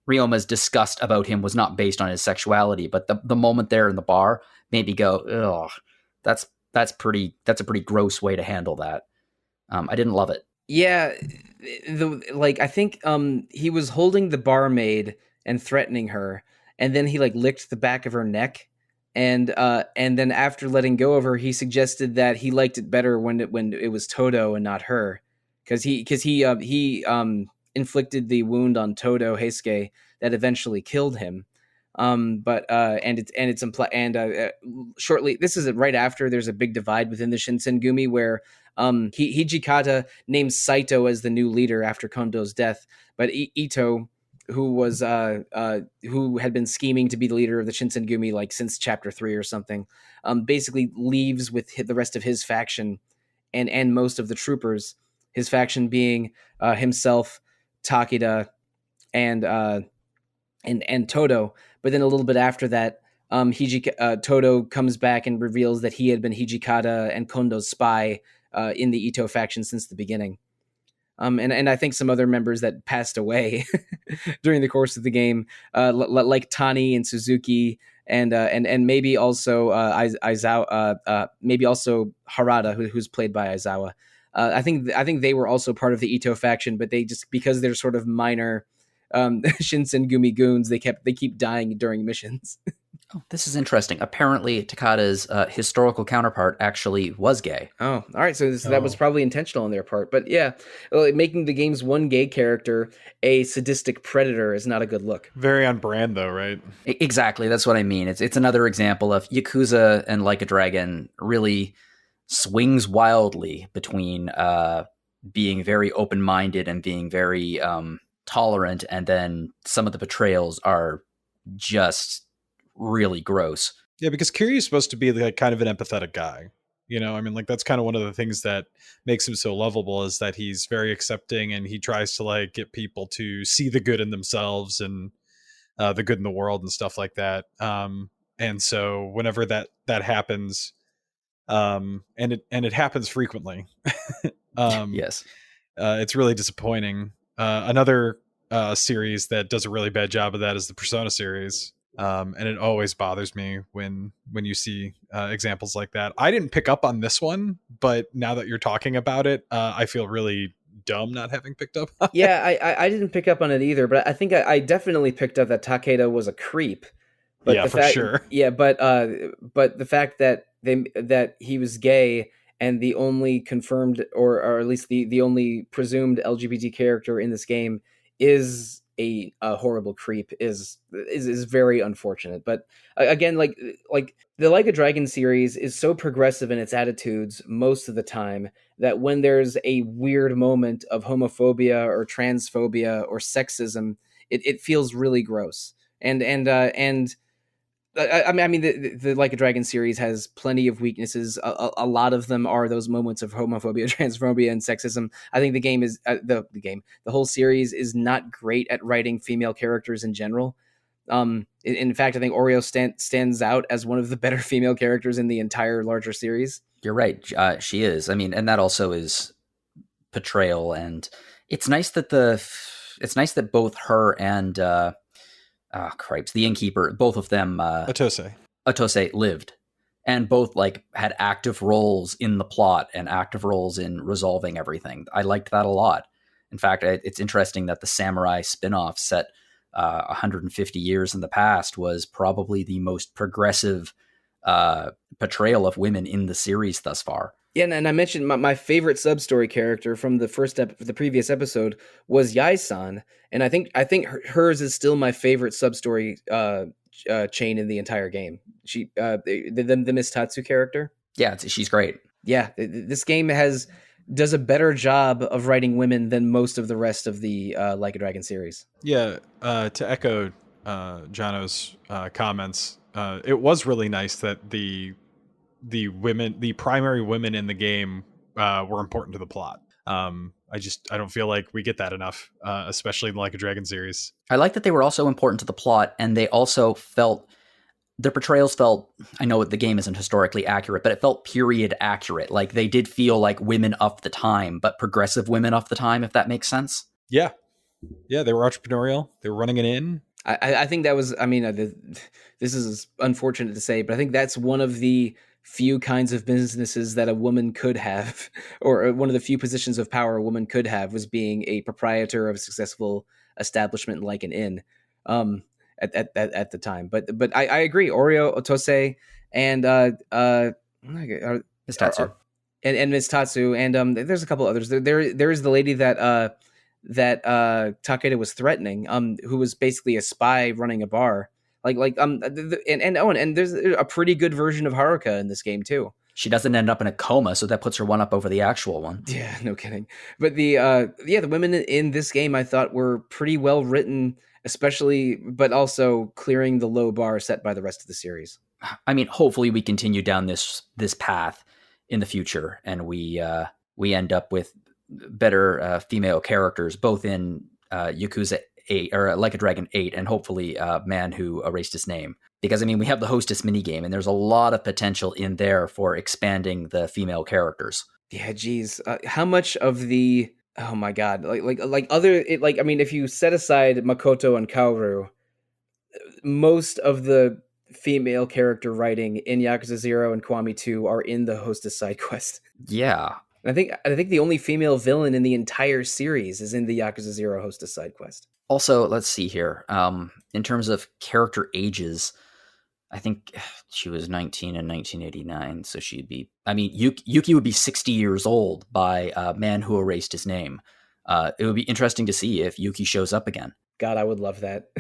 Ryoma's disgust about him was not based on his sexuality, but the moment there in the bar made me go, ugh, that's a pretty gross way to handle that. I didn't love it.
Yeah, I think he was holding the barmaid and threatening her, and then he like licked the back of her neck, and then after letting go of her, he suggested that he liked it better when it was Todo and not her, because he inflicted the wound on Todo Heisuke that eventually killed him. Shortly, this is right after there's a big divide within the Shinsengumi where Hijikata names Saito as the new leader after Kondo's death, but Ito, who had been scheming to be the leader of the Shinsengumi like since chapter 3 or something, basically leaves with the rest of his faction and most of the troopers, his faction being himself, Takeda, and Todo. But then a little bit after that, Todo comes back and reveals that he had been Hijikata and Kondo's spy in the Ito faction since the beginning. And I think some other members that passed away during the course of the game, like Tani and Suzuki, and maybe also Aizawa, maybe also Harada, who's played by Aizawa. I think they were also part of the Ito faction, but they just, because they're sort of minor Shinsengumi goons, they keep dying during missions.
Oh, this is interesting. Apparently, Takada's historical counterpart actually was gay.
Oh, all right. So that was probably intentional on their part. But yeah, making the game's one gay character a sadistic predator is not a good look.
Very on brand, though, right?
Exactly. That's what I mean. It's another example of Yakuza and Like a Dragon really swings wildly between being very open-minded and being very tolerant, and then some of the portrayals are just really gross.
Yeah, because Kiryu's supposed to be like kind of an empathetic guy. You know, I mean, like that's kind of one of the things that makes him so lovable is that he's very accepting and he tries to like get people to see the good in themselves and the good in the world and stuff like that. And so whenever that happens, and it happens frequently,
yes,
it's really disappointing. Another series that does a really bad job of that is the Persona series. And it always bothers me when you see examples like that. I didn't pick up on this one, but now that you're talking about it, I feel really dumb not having picked up on
it. I didn't pick up on it either, but I think I definitely picked up that Takeda was a creep. But
yeah, for sure.
Yeah, but the fact that he was gay and the only confirmed or at least the only presumed LGBT character in this game is a horrible creep is very unfortunate. But again, like the Like a Dragon series is so progressive in its attitudes most of the time that when there's a weird moment of homophobia or transphobia or sexism, it feels really gross. And I mean, the Like a Dragon series has plenty of weaknesses. A lot of them are those moments of homophobia, transphobia, and sexism. I think the whole series is not great at writing female characters in general. In fact, I think Oreo stands out as one of the better female characters in the entire larger series.
You're right. She is. I mean, and that also is portrayal. And it's nice that both her and cripes, the innkeeper, both of them
Atose.
Otose lived, and both like had active roles in the plot and active roles in resolving everything. I liked that a lot. In fact, it's interesting that the samurai spin-off set 150 years in the past was probably the most progressive portrayal of women in the series thus far.
Yeah, and I mentioned my favorite sub-story character from the previous episode was Yai-san, and I think hers is still my favorite sub-story chain in the entire game. She the Miss Tatsu character.
Yeah, she's great.
Yeah, this game does a better job of writing women than most of the rest of the Like a Dragon series.
Yeah, to echo Jono's comments, it was really nice that the primary women in the game were important to the plot. I don't feel like we get that enough, especially in the Like a Dragon series.
I like that they were also important to the plot, and they also felt, their portrayals felt, I know the game isn't historically accurate, but it felt period accurate. Like they did feel like women of the time, but progressive women of the time, if that makes sense.
Yeah. Yeah, they were entrepreneurial. They were running it in.
I think that was, I mean, this is unfortunate to say, but I think that's one of the few kinds of businesses that a woman could have, or one of the few positions of power a woman could have, was being a proprietor of a successful establishment like an inn at the time. But I agree. Oreo, Otose, and
Miss Tatsu.
And Miss Tatsu, and there's a couple others. There is the lady that Takeda was threatening, who was basically a spy running a bar. And there's a pretty good version of Haruka in this game too.
She doesn't end up in a coma, so that puts her one up over the actual one.
Yeah, no kidding. But the women in this game I thought were pretty well written, especially, but also clearing the low bar set by the rest of the series.
I mean, hopefully we continue down this path in the future, and we end up with better female characters, both in Yakuza 8 or Like a Dragon 8, and hopefully Man Who Erased His Name. Because I mean, we have the hostess minigame, and there's a lot of potential in there for expanding the female characters.
Yeah, geez, how much of the, oh my god, I mean, if you set aside Makoto and Kaoru, most of the female character writing in Yakuza 0 and Kiwami 2 are in the hostess side quest.
Yeah.
I think the only female villain in the entire series is in the Yakuza 0 hostess side quest.
Also, let's see here. In terms of character ages, I think she was 19 in 1989, so she'd be, I mean, Yuki would be 60 years old by Man Who Erased His Name. It would be interesting to see if Yuki shows up again.
God, I would love that.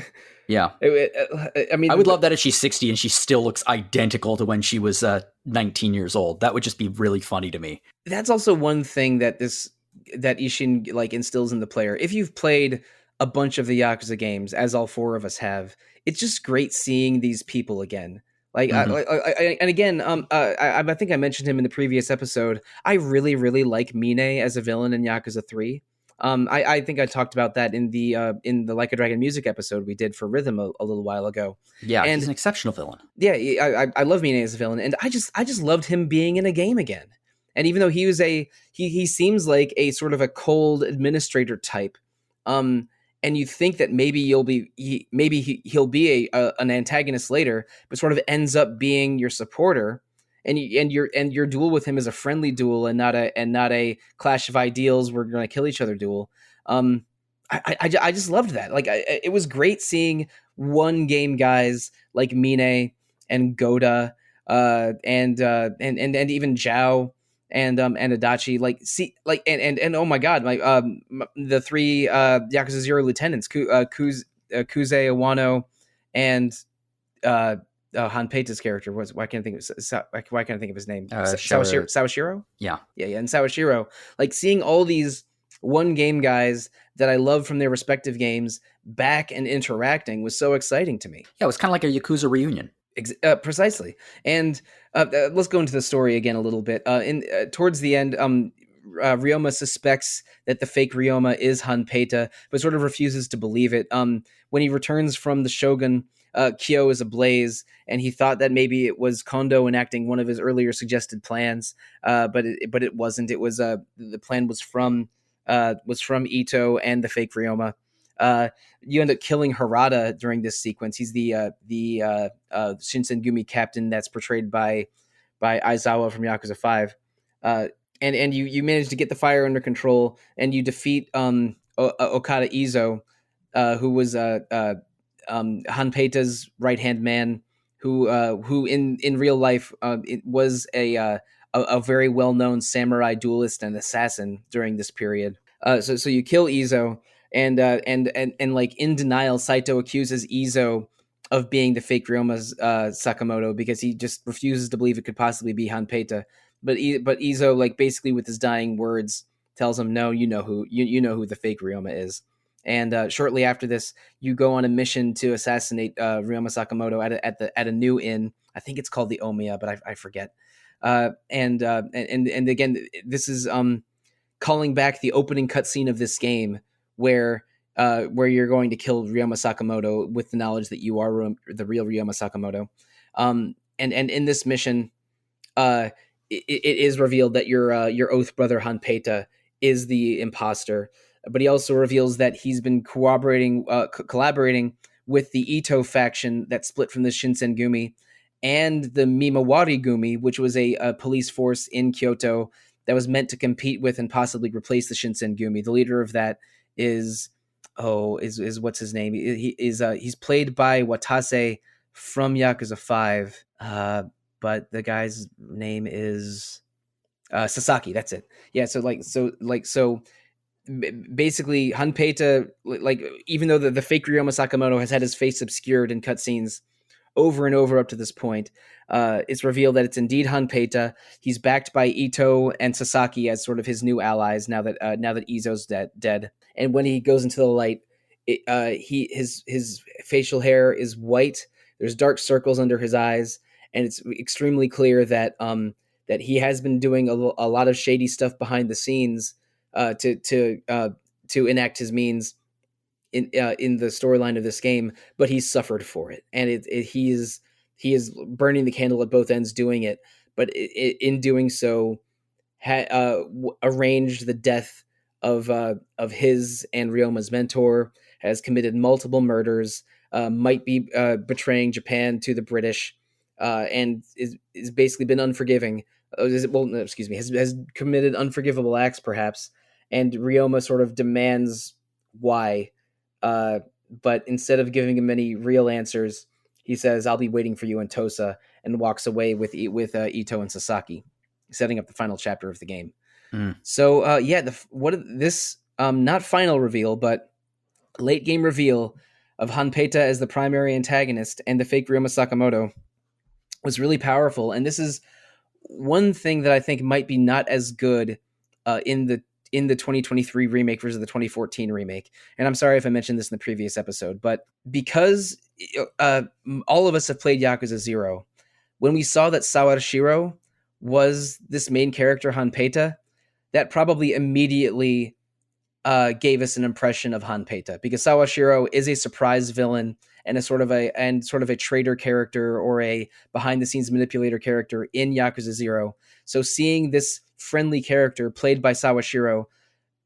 Yeah.
I mean,
I would love that if she's 60 and she still looks identical to when she was 19 years old. That would just be really funny to me.
That's also one thing that Ishin like instills in the player. If you've played a bunch of the Yakuza games, as all four of us have, it's just great seeing these people again. Like, and again, I think I mentioned him in the previous episode. I really, really like Mine as a villain in Yakuza 3. I think I talked about that in the Like a Dragon music episode we did for Rhythm a little while ago.
Yeah,
and
he's an exceptional villain.
Yeah, I love Mine as a villain, and I just loved him being in a game again. And even though he seems like a sort of a cold administrator type, and you think that maybe he'll be an antagonist later, but sort of ends up being your supporter. And your duel with him is a friendly duel and not a clash of ideals, we're going to kill each other duel. I just loved that. Like it was great seeing one game guys like Mine and Goda and even Zhao and Adachi, and oh my god, the three Yakuza 0 lieutenants, Kuze Iwano and Hanpeita's character was, why can't I think of his name? Sawashiro? Yeah, and Sawashiro. Like seeing all these one game guys that I love from their respective games back and interacting was so exciting to me.
Yeah, it was kind of like a Yakuza reunion.
Precisely. And let's go into the story again a little bit. Towards the end, Ryoma suspects that the fake Ryoma is Hanpeita, but sort of refuses to believe it. When he returns from the Shogun, Kyo is ablaze, and he thought that maybe it was Kondo enacting one of his earlier suggested plans, but it wasn't. It was the plan was from Ito and the fake Ryoma. You end up killing Harada during this sequence. He's the Shinsengumi captain that's portrayed by Aizawa from Yakuza 5. And you manage to get the fire under control, and you defeat Okada Izo, who was Hanpeita's right hand man, who in real life it was a very well known samurai duelist and assassin during this period. So you kill Izo, and like in denial, Saito accuses Izo of being the fake Ryoma Sakamoto because he just refuses to believe it could possibly be Hanpeita. But Izo, like, basically with his dying words, tells him, "No, you know who the fake Ryoma is." And shortly after this, you go on a mission to assassinate Ryoma Sakamoto at a new inn. I think it's called the Omiya, but I forget. And again, this is calling back the opening cutscene of this game, where you're going to kill Ryoma Sakamoto with the knowledge that you are the real Ryoma Sakamoto. And in this mission, it is revealed that your oath brother Hanpeita is the imposter, but he also reveals that he's been collaborating with the Ito faction that split from the Shinsengumi and the Mimawari Gumi, which was a police force in Kyoto that was meant to compete with and possibly replace the Shinsengumi. The leader of that is what's his name? He's played by Watase from Yakuza 5. But the guy's name is Sasaki. That's it. Yeah. So basically, Hanpeita, like, even though the fake Ryoma Sakamoto has had his face obscured in cutscenes over and over up to this point, it's revealed that it's indeed Hanpeita. He's backed by Ito and Sasaki as sort of his new allies now that Izo's dead. And when he goes into the light, his facial hair is white. There's dark circles under his eyes. And it's extremely clear that he has been doing a lot of shady stuff behind the scenes to enact his means in the storyline of this game, but he's suffered for it, and he is burning the candle at both ends doing it. But in doing so, arranged the death of his and Ryoma's mentor, has committed multiple murders, might be betraying Japan to the British. And is basically been unforgiving. Has committed unforgivable acts, perhaps. And Ryoma sort of demands why. But instead of giving him any real answers, he says, "I'll be waiting for you in Tosa," and walks away with Ito and Sasaki, setting up the final chapter of the game. So this not final reveal, but late game reveal of Hanpeita as the primary antagonist and the fake Ryoma Sakamoto was really powerful. And this is one thing that I think might be not as good in the 2023 remake versus the 2014 remake. And I'm sorry if I mentioned this in the previous episode, but because all of us have played Yakuza 0, when we saw that Sawashiro was this main character, Hanpeita, that probably immediately gave us an impression of Hanpeita, because Sawashiro is a surprise villain and a sort of a traitor character or a behind the scenes manipulator character in Yakuza 0. So seeing this friendly character played by Sawashiro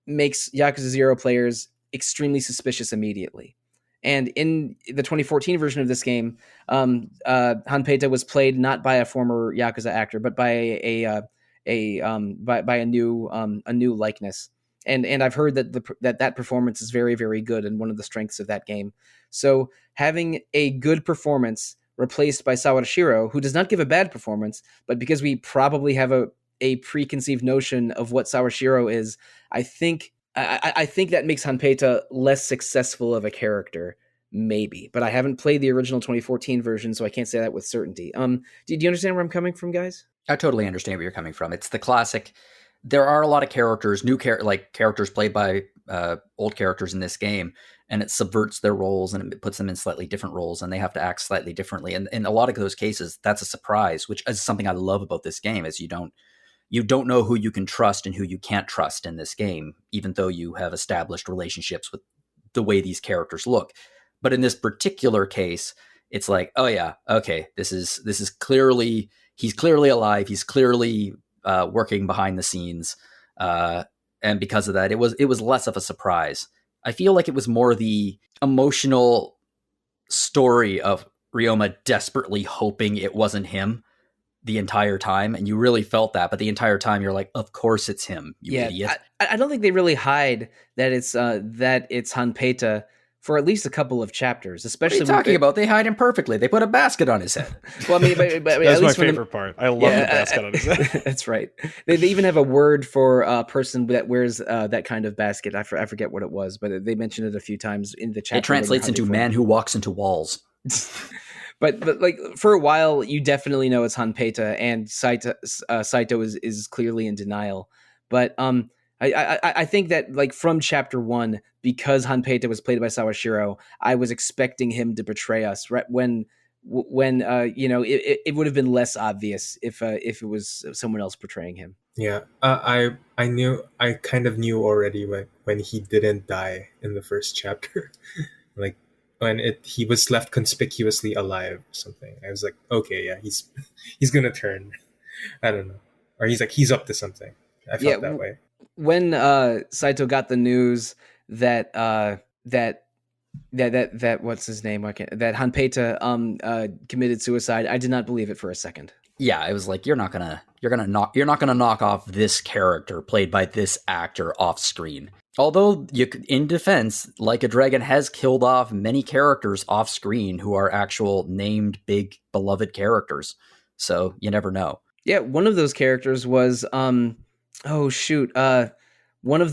makes Yakuza 0 players extremely suspicious immediately. And in the 2014 version of this game, Hanpeita was played not by a former Yakuza actor, but by a new likeness. And I've heard that that performance is very, very good and one of the strengths of that game. So having a good performance replaced by Sawashiro, who does not give a bad performance, but because we probably have a preconceived notion of what Sawashiro is, I think that makes Hanpeita less successful of a character, maybe. But I haven't played the original 2014 version, so I can't say that with certainty. Do you understand where I'm coming from, guys?
I totally understand where you're coming from. It's the classic. There are a lot of characters, characters played by old characters in this game, and it subverts their roles and it puts them in slightly different roles, and they have to act slightly differently. And in a lot of those cases, that's a surprise, which is something I love about this game. Is you don't know who you can trust and who you can't trust in this game, even though you have established relationships with the way these characters look. But in this particular case, it's like, oh yeah, okay, this is clearly, he's clearly alive. He's clearly working behind the scenes. And because of that, it was less of a surprise I feel like it was more the emotional story of Ryoma desperately hoping it wasn't him the entire time, and you really felt that. But the entire time, you're like, "Of course it's him, you idiot."
I don't think they really hide that it's Hanpeta for at least a couple of chapters,
What are
especially
you talking about? They hide him perfectly. They put a basket on his head.
Well, I mean, but
That's
at
my
least
favorite part. I love the basket on his head.
That's right. They even have a word for a person that wears that kind of basket. I forget what it was, but they mentioned it a few times in the chapter.
It translates into "man who walks into walls."
But like for a while, you definitely know it's Hanpeta, and Saito is clearly in denial. But I think that like from chapter 1, because Hanpeta was played by Sawashiro, I was expecting him to betray us. Right when it would have been less obvious if it was someone else portraying him.
Yeah, I kind of knew already when he didn't die in the first chapter, like when he was left conspicuously alive or something. I was like, okay, yeah, he's gonna turn. I don't know, or he's up to something. I felt that way.
When Saito got the news that what's his name? That Hanpeta committed suicide, I did not believe it for a second.
Yeah, it was like you're not gonna knock off this character played by this actor off screen. Although, in defense, Like a Dragon has killed off many characters off screen who are actual named big beloved characters. So you never know.
Yeah, one of those characters was one of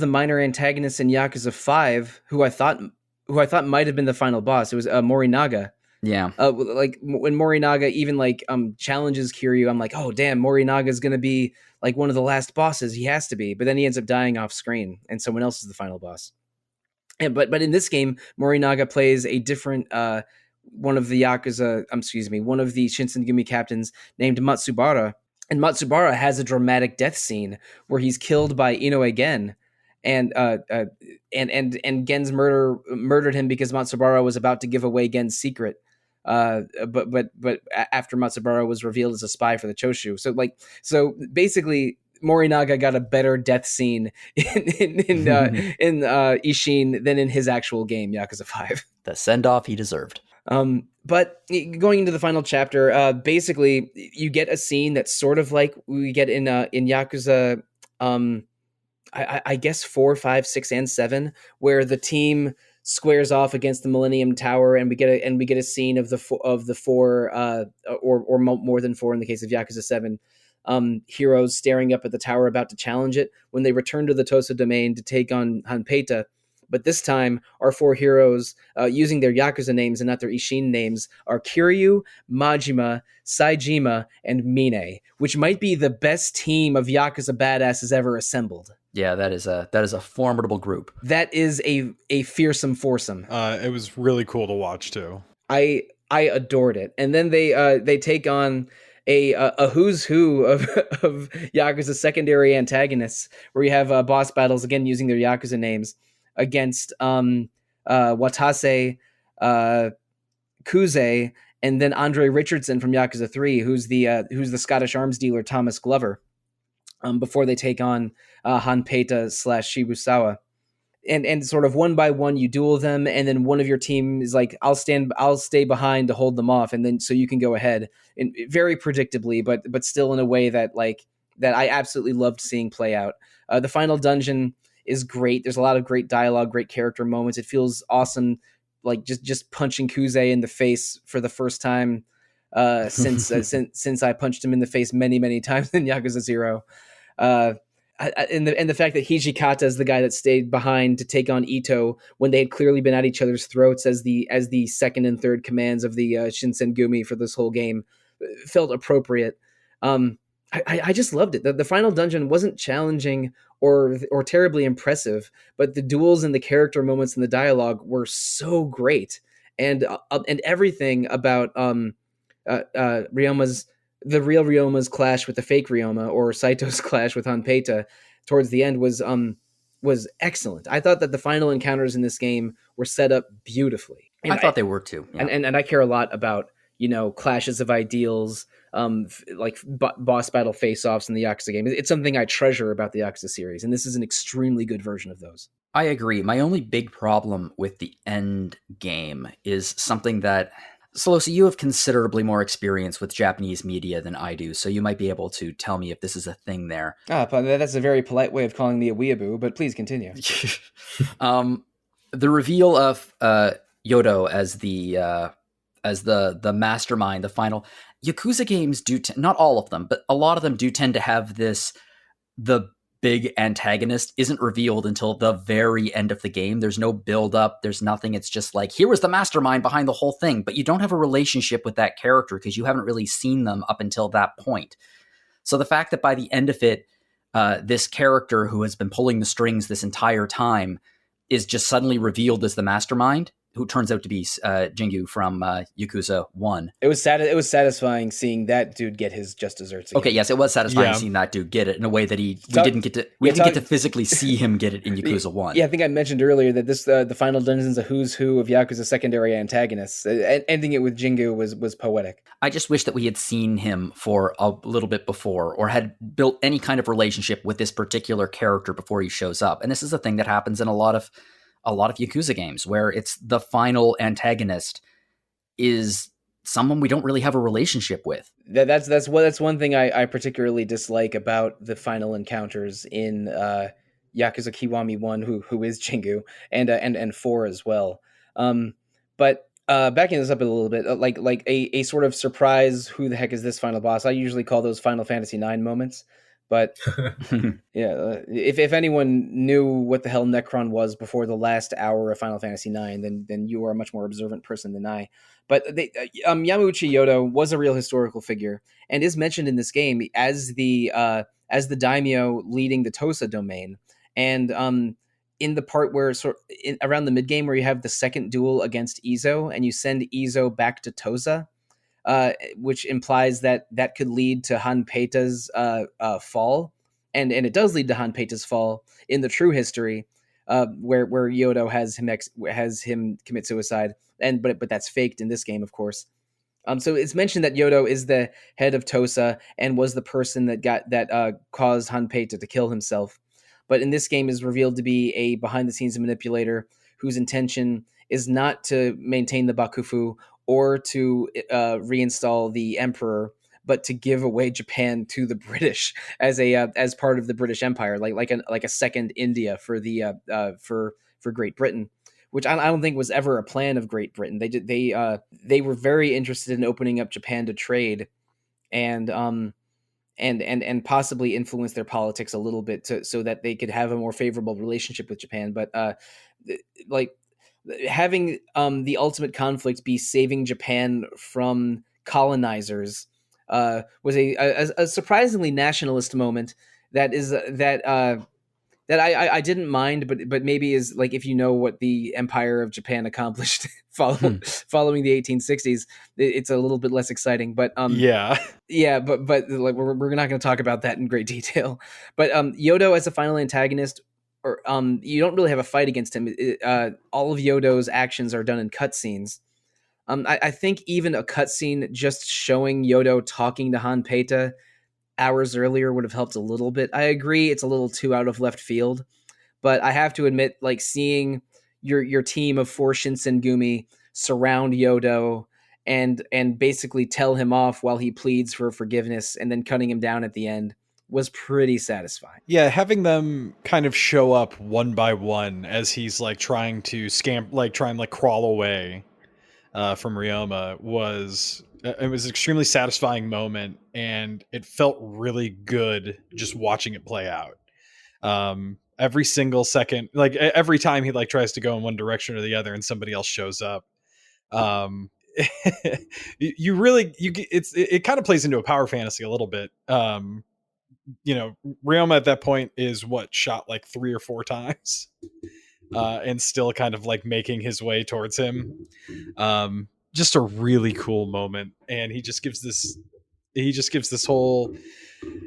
the minor antagonists in Yakuza 5, who I thought might have been the final boss. It was Morinaga.
Yeah.
Like when Morinaga even challenges Kiryu, I'm like, oh damn, Morinaga's gonna be like one of the last bosses. He has to be, but then he ends up dying off screen, and someone else is the final boss. And but in this game, Morinaga plays a different one of the Shinsengumi captains named Matsubara, and Matsubara has a dramatic death scene where he's killed by Inoue Gen. And Gen's murdered him because Matsubara was about to give away Gen's secret. But after Matsubara was revealed as a spy for the Choshu, so basically Morinaga got a better death scene in Ishin than in his actual game Yakuza 5.
The send off he deserved.
But going into the final chapter, basically you get a scene that's sort of like we get in Yakuza. I guess 4, 5, 6, and 7, where the team squares off against the Millennium Tower, and we get a scene of the four or more than 4 in the case of Yakuza 7 heroes staring up at the tower about to challenge it when they return to the Tosa domain to take on Hanpeta. But this time, our 4 heroes, using their Yakuza names and not their Ishin names, are Kiryu, Majima, Saejima, and Mine, which might be the best team of Yakuza badasses ever assembled.
Yeah, that is a formidable group.
That is a fearsome foursome.
It was really cool to watch too.
I adored it. And then they take on a who's who of Yakuza secondary antagonists, where you have boss battles again using their Yakuza names against Watase, Kuze, and then Andre Richardson from Yakuza 3, who's the Scottish arms dealer Thomas Glover. Before they take on Hanpeta / Shibusawa. And sort of one by one you duel them, and then one of your team is like, I'll stay behind to hold them off, and then so you can go ahead. And very predictably, but still in a way that I absolutely loved seeing play out. The final dungeon is great. There's a lot of great dialogue, great character moments. It feels awesome, like just punching Kuze in the face for the first time since I punched him in the face many times in Yakuza 0. And the fact that Hijikata is the guy that stayed behind to take on Ito when they had clearly been at each other's throats as the second and third commands of the Shinsengumi for this whole game felt appropriate. I just loved it. The final dungeon wasn't challenging or terribly impressive, but the duels and the character moments and the dialogue were so great, and everything about the real Ryoma's clash with the fake Ryoma, or Saito's clash with Hanpeta towards the end was excellent. I thought that the final encounters in this game were set up beautifully.
I thought they were too. Yeah.
And I care a lot about clashes of ideals, like boss battle face-offs in the Yakuza game. It's something I treasure about the Yakuza series, and this is an extremely good version of those.
I agree. My only big problem with the end game is something that, Sollosi, you have considerably more experience with Japanese media than I do, so you might be able to tell me if this is a thing there.
That's a very polite way of calling me a weeaboo, but please continue.
The reveal of Yodo as the mastermind, the final Yakuza games do not all of them, but a lot of them do tend to have this. The big antagonist isn't revealed until the very end of the game. There's no build up. There's nothing. It's just like, here was the mastermind behind the whole thing, but you don't have a relationship with that character because you haven't really seen them up until that point. So the fact that by the end of it, this character who has been pulling the strings this entire time is just suddenly revealed as the mastermind, who turns out to be Jingu from Yakuza 1.
It was satisfying seeing that dude get his just desserts again.
Okay, yes, it was satisfying seeing that dude get it in a way that we didn't get to physically see him get it in Yakuza 1.
Yeah, I think I mentioned earlier that this the final dungeon is a who's who of Yakuza's secondary antagonists. Ending it with Jingu was poetic.
I just wish that we had seen him for a little bit before, or had built any kind of relationship with this particular character before he shows up. And this is a thing that happens in a lot of Yakuza games, where it's the final antagonist is someone we don't really have a relationship with.
That's one thing I particularly dislike about the final encounters in Yakuza Kiwami 1, who is Jingu, and 4 as well. But backing this up a little bit, like a sort of surprise, who the heck is this final boss? I usually call those Final Fantasy IX moments. But yeah, if anyone knew what the hell Necron was before the last hour of Final Fantasy IX, then you are a much more observant person than I. But Yamauchi Yodo was a real historical figure and is mentioned in this game as the daimyo leading the Tosa domain. And in the part where around the mid game where you have the second duel against Izo and you send Izo back to Tosa. Which implies that could lead to Hanpeita's fall, and it does lead to Hanpeita's fall in the true history, where Yodo has him commit suicide, but that's faked in this game, of course. So it's mentioned that Yodo is the head of Tosa and was the person that caused Hanpeita to kill himself, but in this game is revealed to be a behind-the-scenes manipulator whose intention is not to maintain the Bakufu or to reinstall the emperor, but to give away Japan to the British as part of the British Empire, like a second India for Great Britain, which I don't think was ever a plan of Great Britain. They were very interested in opening up Japan to trade, and possibly influence their politics a little bit so that they could have a more favorable relationship with Japan, but having the ultimate conflict be saving Japan from colonizers was a surprisingly nationalist moment that I didn't mind, but maybe is like, if you know what the Empire of Japan accomplished following the 1860s, it's a little bit less exciting. But but like we're not going to talk about that in great detail. But Yodo as a final antagonist, or you don't really have a fight against him. All of Yodo's actions are done in cutscenes. I think even a cutscene just showing Yodo talking to Hanpeita hours earlier would have helped a little bit. I agree it's a little too out of left field, but I have to admit, like, seeing your team of 4 Shinsengumi surround Yodo and basically tell him off while he pleads for forgiveness and then cutting him down at the end was pretty satisfying.
Yeah, having them kind of show up one by one as he's like trying to crawl away from Ryoma was an extremely satisfying moment, and it felt really good just watching it play out. Every single second, like every time he like tries to go in one direction or the other and somebody else shows up, it kind of plays into a power fantasy a little bit. Ryoma at that point is shot like 3 or 4 times, and still kind of like making his way towards him. Just a really cool moment, and he just gives this whole,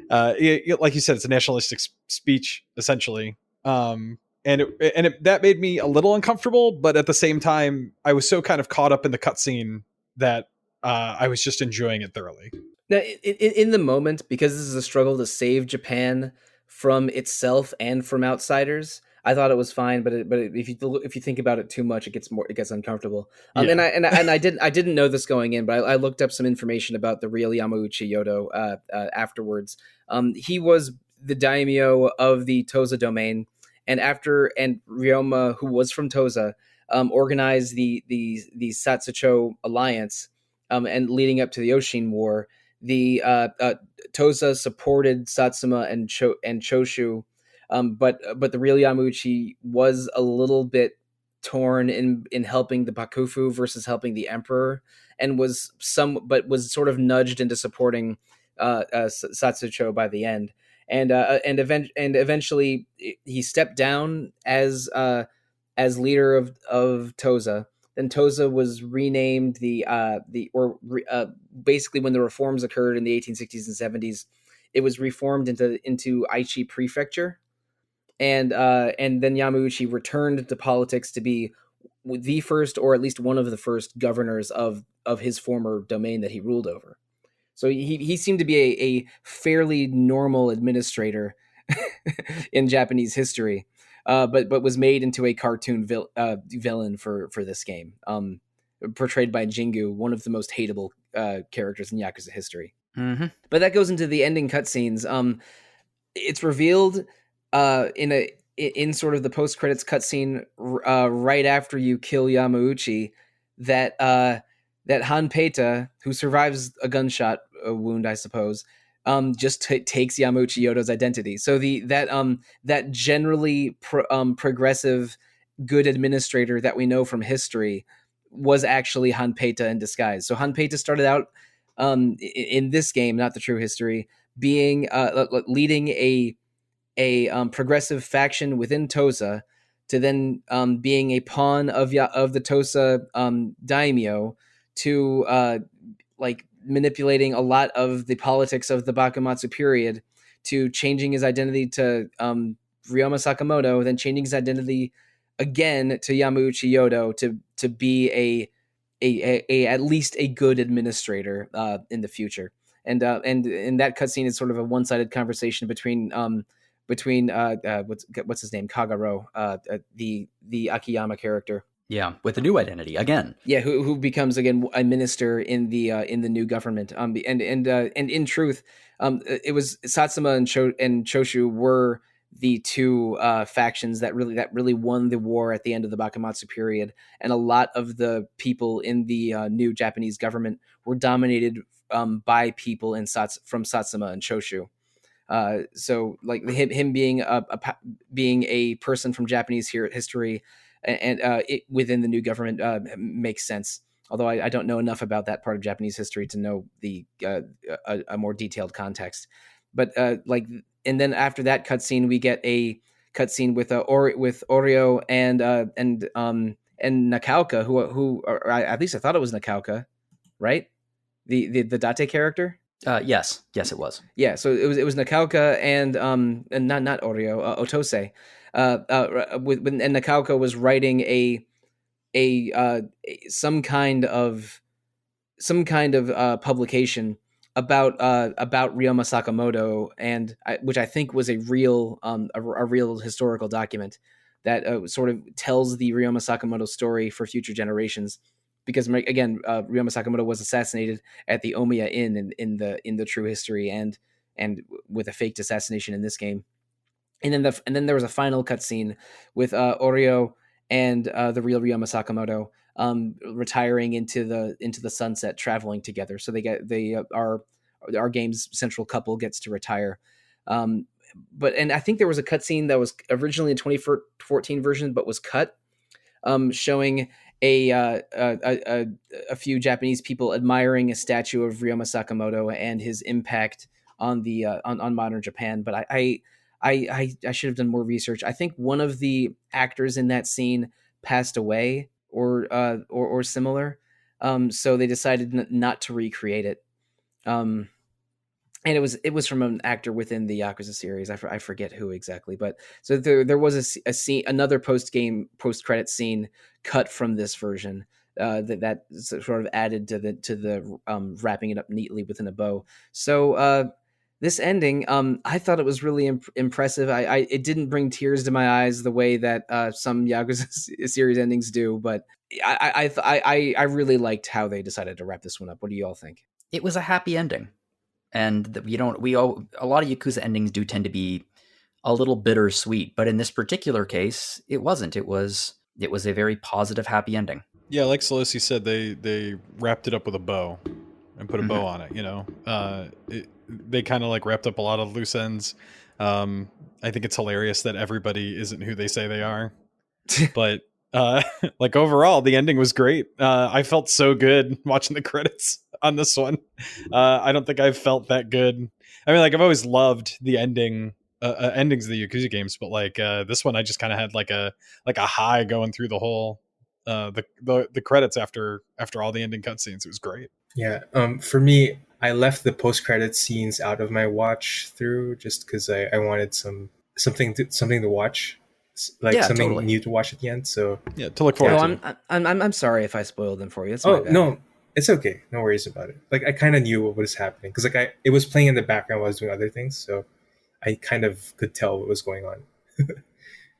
like you said, it's a nationalistic speech essentially. That made me a little uncomfortable, but at the same time, I was so kind of caught up in the cutscene that I was just enjoying it thoroughly.
Now, in the moment, because this is a struggle to save Japan from itself and from outsiders, I thought it was fine. If you think about it too much, it gets uncomfortable.
Yeah.
And I didn't know this going in, but I looked up some information about the real Yamauchi Yodo afterwards. He was the daimyo of the Tosa domain, and Ryoma, who was from Tosa, organized the Satsucho alliance, and leading up to the Oshin War. The Tosa supported Satsuma and Choshu, but the real Yamauchi was a little bit torn in helping the Bakufu versus helping the Emperor, and was sort of nudged into supporting Satsucho by the end, and eventually he stepped down as leader of Tosa. Then Tosa was renamed basically when the reforms occurred in the 1860s and 70s, it was reformed into Aichi Prefecture, and then Yamauchi returned to politics to be the first, or at least one of the first, governors of his former domain that he ruled over. So he seemed to be a fairly normal administrator in Japanese history. But was made into a cartoon villain for this game, portrayed by Jingu, one of the most hateable characters in Yakuza history.
Mm-hmm.
But that goes into the ending cutscenes. It's revealed in sort of the post credits cutscene right after you kill Yamauchi that Hanpeta, who survives a gunshot wound, I suppose, just takes Yamauchi Yodo's identity. So that generally progressive good administrator that we know from history was actually Hanpeta in disguise. So Hanpeta started out in this game, not the true history, being leading a progressive faction within Tosa, to then being a pawn of the Tosa daimyo, to manipulating a lot of the politics of the Bakumatsu period, to changing his identity to Ryoma Sakamoto, then changing his identity again to Yamauchi Yodo, to be a at least a good administrator in the future. And that cutscene is sort of a one-sided conversation between what's his name, Kagero, the Akiyama character.
Yeah, with a new identity again.
Yeah, who becomes again a minister in the new government. And in truth, it was Satsuma and Choshu were the two factions that really won the war at the end of the Bakumatsu period, and a lot of the people in the new Japanese government were dominated by people from Satsuma and Choshu. So like him being a person from Japanese history, and within the new government makes sense. Although I don't know enough about that part of Japanese history to know the a more detailed context. But and then after that cutscene, we get a cutscene with Oreo and Nakaoka, who or at least I thought it was Nakaoka, right? The Date character.
Yes, it was.
Yeah, so it was Nakaoka and not Oreo, Otose. And Nakaoka was writing some kind of publication about Ryoma Sakamoto, and which I think was a real historical document that sort of tells the Ryoma Sakamoto story for future generations. Because again, Ryoma Sakamoto was assassinated at the Omiya Inn in the true history, and with a faked assassination in this game. And then there was a final cutscene with Oreo and the real Ryoma Sakamoto retiring into the sunset, traveling together. So our game's central couple gets to retire. And I think there was a cutscene that was originally a 2014 version, but was cut, showing a few Japanese people admiring a statue of Ryoma Sakamoto and his impact on the on modern Japan. But I should have done more research. I think one of the actors in that scene passed away or similar, so they decided not to recreate it. And it was from an actor within the Yakuza series. I forget who exactly, but so there was a scene, another post credit scene cut from this version, that sort of added to the wrapping it up neatly within a bow. So this ending, I thought it was really impressive. It didn't bring tears to my eyes the way that some Yakuza series endings do, but I really liked how they decided to wrap this one up. What do you all think?
It was a happy ending, and a lot of Yakuza endings do tend to be a little bittersweet, but in this particular case, it wasn't. It was a very positive, happy ending.
Yeah, like Sollosi said, they wrapped it up with a bow and put a bow on it. You know, they kind of like wrapped up a lot of loose ends. I think it's hilarious that everybody isn't who they say they are, but like overall, the ending was great. I felt so good watching the credits on this one. I don't think I've felt that good. I mean, like I've always loved the endings of the Yakuza games, but like this one, I just kind of had like a high going through the whole the credits after all the ending cutscenes. It was great.
Yeah. For me, I left the post credit scenes out of my watch through just because I wanted something to watch, like something
totally
new to watch at the end. So
yeah, to look forward to.
I'm sorry if I spoiled them for you. That's my bad.
No, it's okay. No worries about it. Like I kind of knew what was happening because like it was playing in the background while I was doing other things, so I kind of could tell what was going on.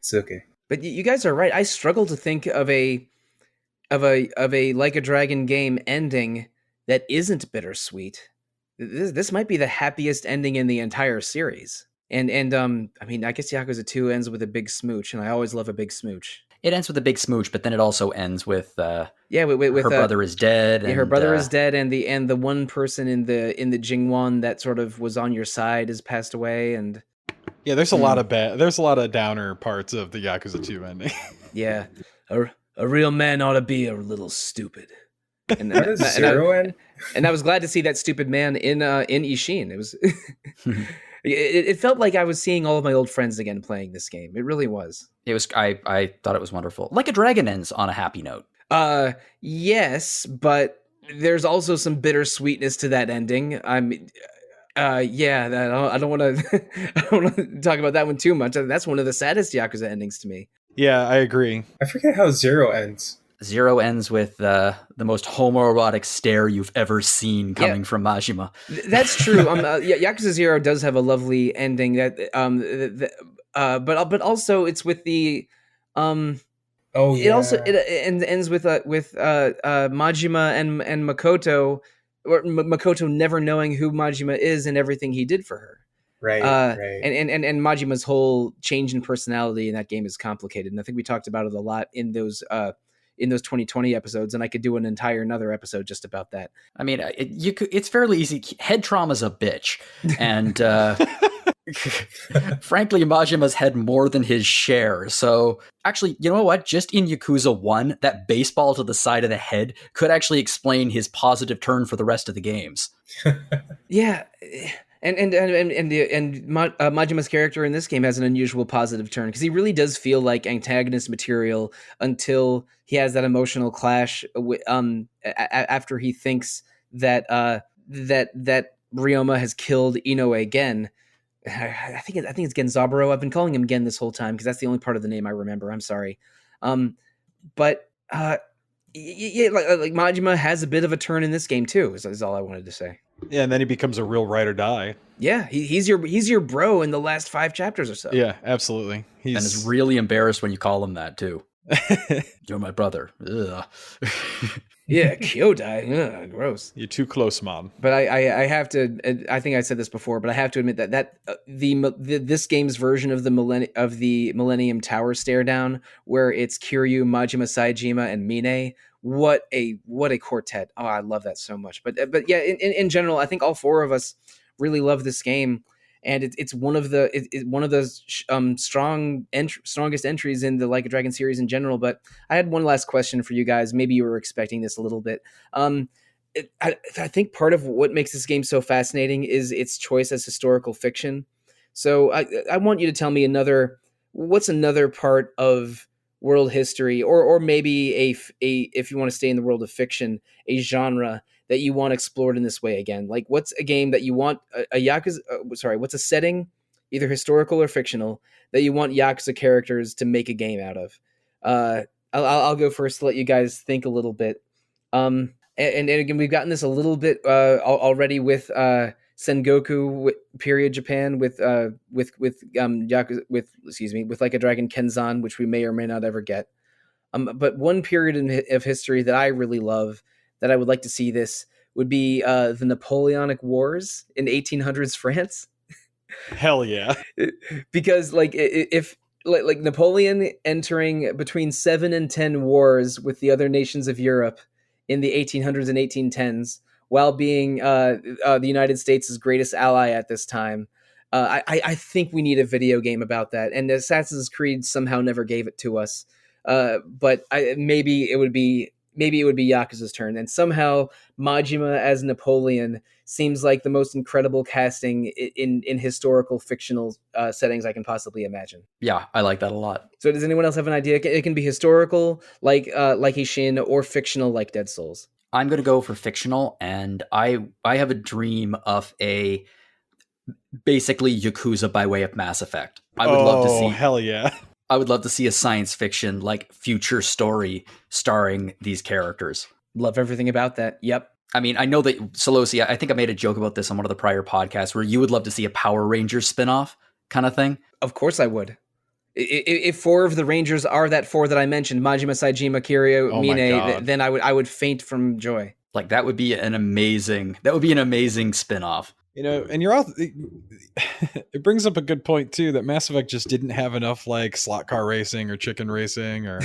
It's okay.
But you guys are right. I struggle to think of a Like a Dragon game ending that isn't bittersweet. This might be the happiest ending in the entire series. And I mean, I guess Yakuza 2 ends with a big smooch, and I always love a big smooch.
It ends with a big smooch, but then it also ends with
with
her brother is dead.
Yeah, her brother is dead, and the one person in the Jingwon that sort of was on your side has passed away, and
yeah, there's a lot of downer parts of the Yakuza 2 ending.
Yeah, a real man ought to be a little stupid. And I was glad to see that stupid man in Ishin. It was it felt like I was seeing all of my old friends again playing this game. It really was.
It was. I thought it was wonderful. Like a Dragon ends on a happy note.
Yes, but there's also some bittersweetness to that ending. I don't want to. I don't want to talk about that one too much. That's one of the saddest Yakuza endings to me.
Yeah, I agree.
I forget how Zero ends.
Zero ends with the most homoerotic stare you've ever seen coming from Majima.
That's true. Yakuza 0 does have a lovely ending. But also it's with the It also ends with Majima and Makoto, or Makoto never knowing who Majima is and everything he did for her.
Right.
And Majima's whole change in personality in that game is complicated, and I think we talked about it a lot in those 2020 episodes, and I could do another episode just about that.
I mean, it's fairly easy. Head trauma's a bitch, and frankly, Majima's had more than his share. So actually, you know what? Just in Yakuza 1, that baseball to the side of the head could actually explain his positive turn for the rest of the games.
Yeah. And Majima's character in this game has an unusual positive turn because he really does feel like antagonist material until he has that emotional clash after he thinks that Ryoma has killed Inoue again. I think it's Genzaburo. I've been calling him Gen this whole time because that's the only part of the name I remember. I'm sorry, but like Majima has a bit of a turn in this game too. Is all I wanted to say.
Yeah, and then he becomes a real ride or die.
Yeah, he's your bro in the last 5 chapters or so.
Yeah, absolutely.
And is really embarrassed when you call him that too. You're my brother. Ugh.
Yeah, Kyodai. Ugh, gross.
You're too close, Mom.
But I have to. I think I said this before, but I have to admit that this game's version of the Millennium Tower stare down, where it's Kiryu, Majima, Saejima, and Mine. What a quartet! Oh, I love that so much. But yeah, in general, I think all 4 of us really love this game, and it's one of the strongest entries in the Like a Dragon series in general. But I had one last question for you guys. Maybe you were expecting this a little bit. I think part of what makes this game so fascinating is its choice as historical fiction. So I want you to tell me what's another part of world history, or maybe a if you want to stay in the world of fiction, a genre that you want explored in this way again. Like, what's a game that you want what's a setting, either historical or fictional, that you want Yakuza characters to make a game out of? I'll go first to let you guys think a little bit. And again, we've gotten this a little bit already with Sengoku period Japan with Like a Dragon Kenzan, which we may or may not ever get. But one period of history that I really love, that I would like to see this, would be the Napoleonic Wars in 1800s France.
Hell yeah.
Because if Napoleon entering between 7 and 10 wars with the other nations of Europe in the 1800s and 1810s, while being the United States' greatest ally at this time. I think we need a video game about that, and Assassin's Creed somehow never gave it to us. But maybe it would be Yakuza's turn, and somehow Majima as Napoleon seems like the most incredible casting in historical fictional settings I can possibly imagine.
Yeah, I like that a lot.
So does anyone else have an idea? It can be historical, like Ishin, or fictional, like Dead Souls.
I'm going to go for fictional, and I have a dream of a basically Yakuza by way of Mass Effect. I would love to see.
Hell yeah.
I would love to see a science fiction like future story starring these characters.
Love everything about that. Yep.
I mean, I know that Sollosi, I think I made a joke about this on one of the prior podcasts where you would love to see a Power Rangers spinoff kind of thing.
Of course I would. If 4 of the Rangers are that 4 that I mentioned, Majima, Saejima, Kiryu, Mine, then I would faint from joy.
Like that would be an amazing spinoff.
You know, and it brings up a good point too, that Mass Effect just didn't have enough like slot car racing or chicken racing, or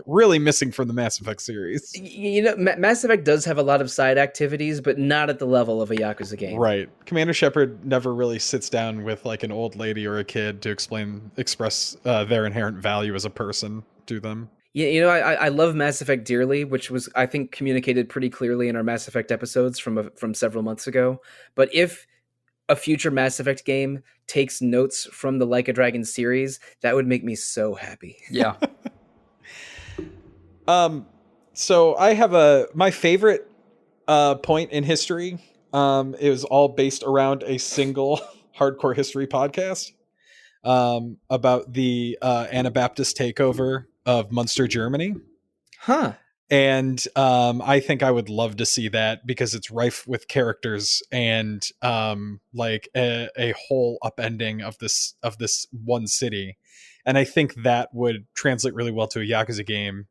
really missing from the Mass Effect series.
You know, Mass Effect does have a lot of side activities, but not at the level of a Yakuza game.
Right. Commander Shepard never really sits down with like an old lady or a kid to express their inherent value as a person to them.
Yeah, you know, I love Mass Effect dearly, which was, I think, communicated pretty clearly in our Mass Effect episodes from several months ago. But if a future Mass Effect game takes notes from the Like a Dragon series, that would make me so happy.
Yeah.
So I have my favorite point in history. It was all based around a single hardcore history podcast about the Anabaptist takeover of Munster, Germany.
Huh.
And I think I would love to see that, because it's rife with characters and like a whole upending of this one city. And I think that would translate really well to a Yakuza game.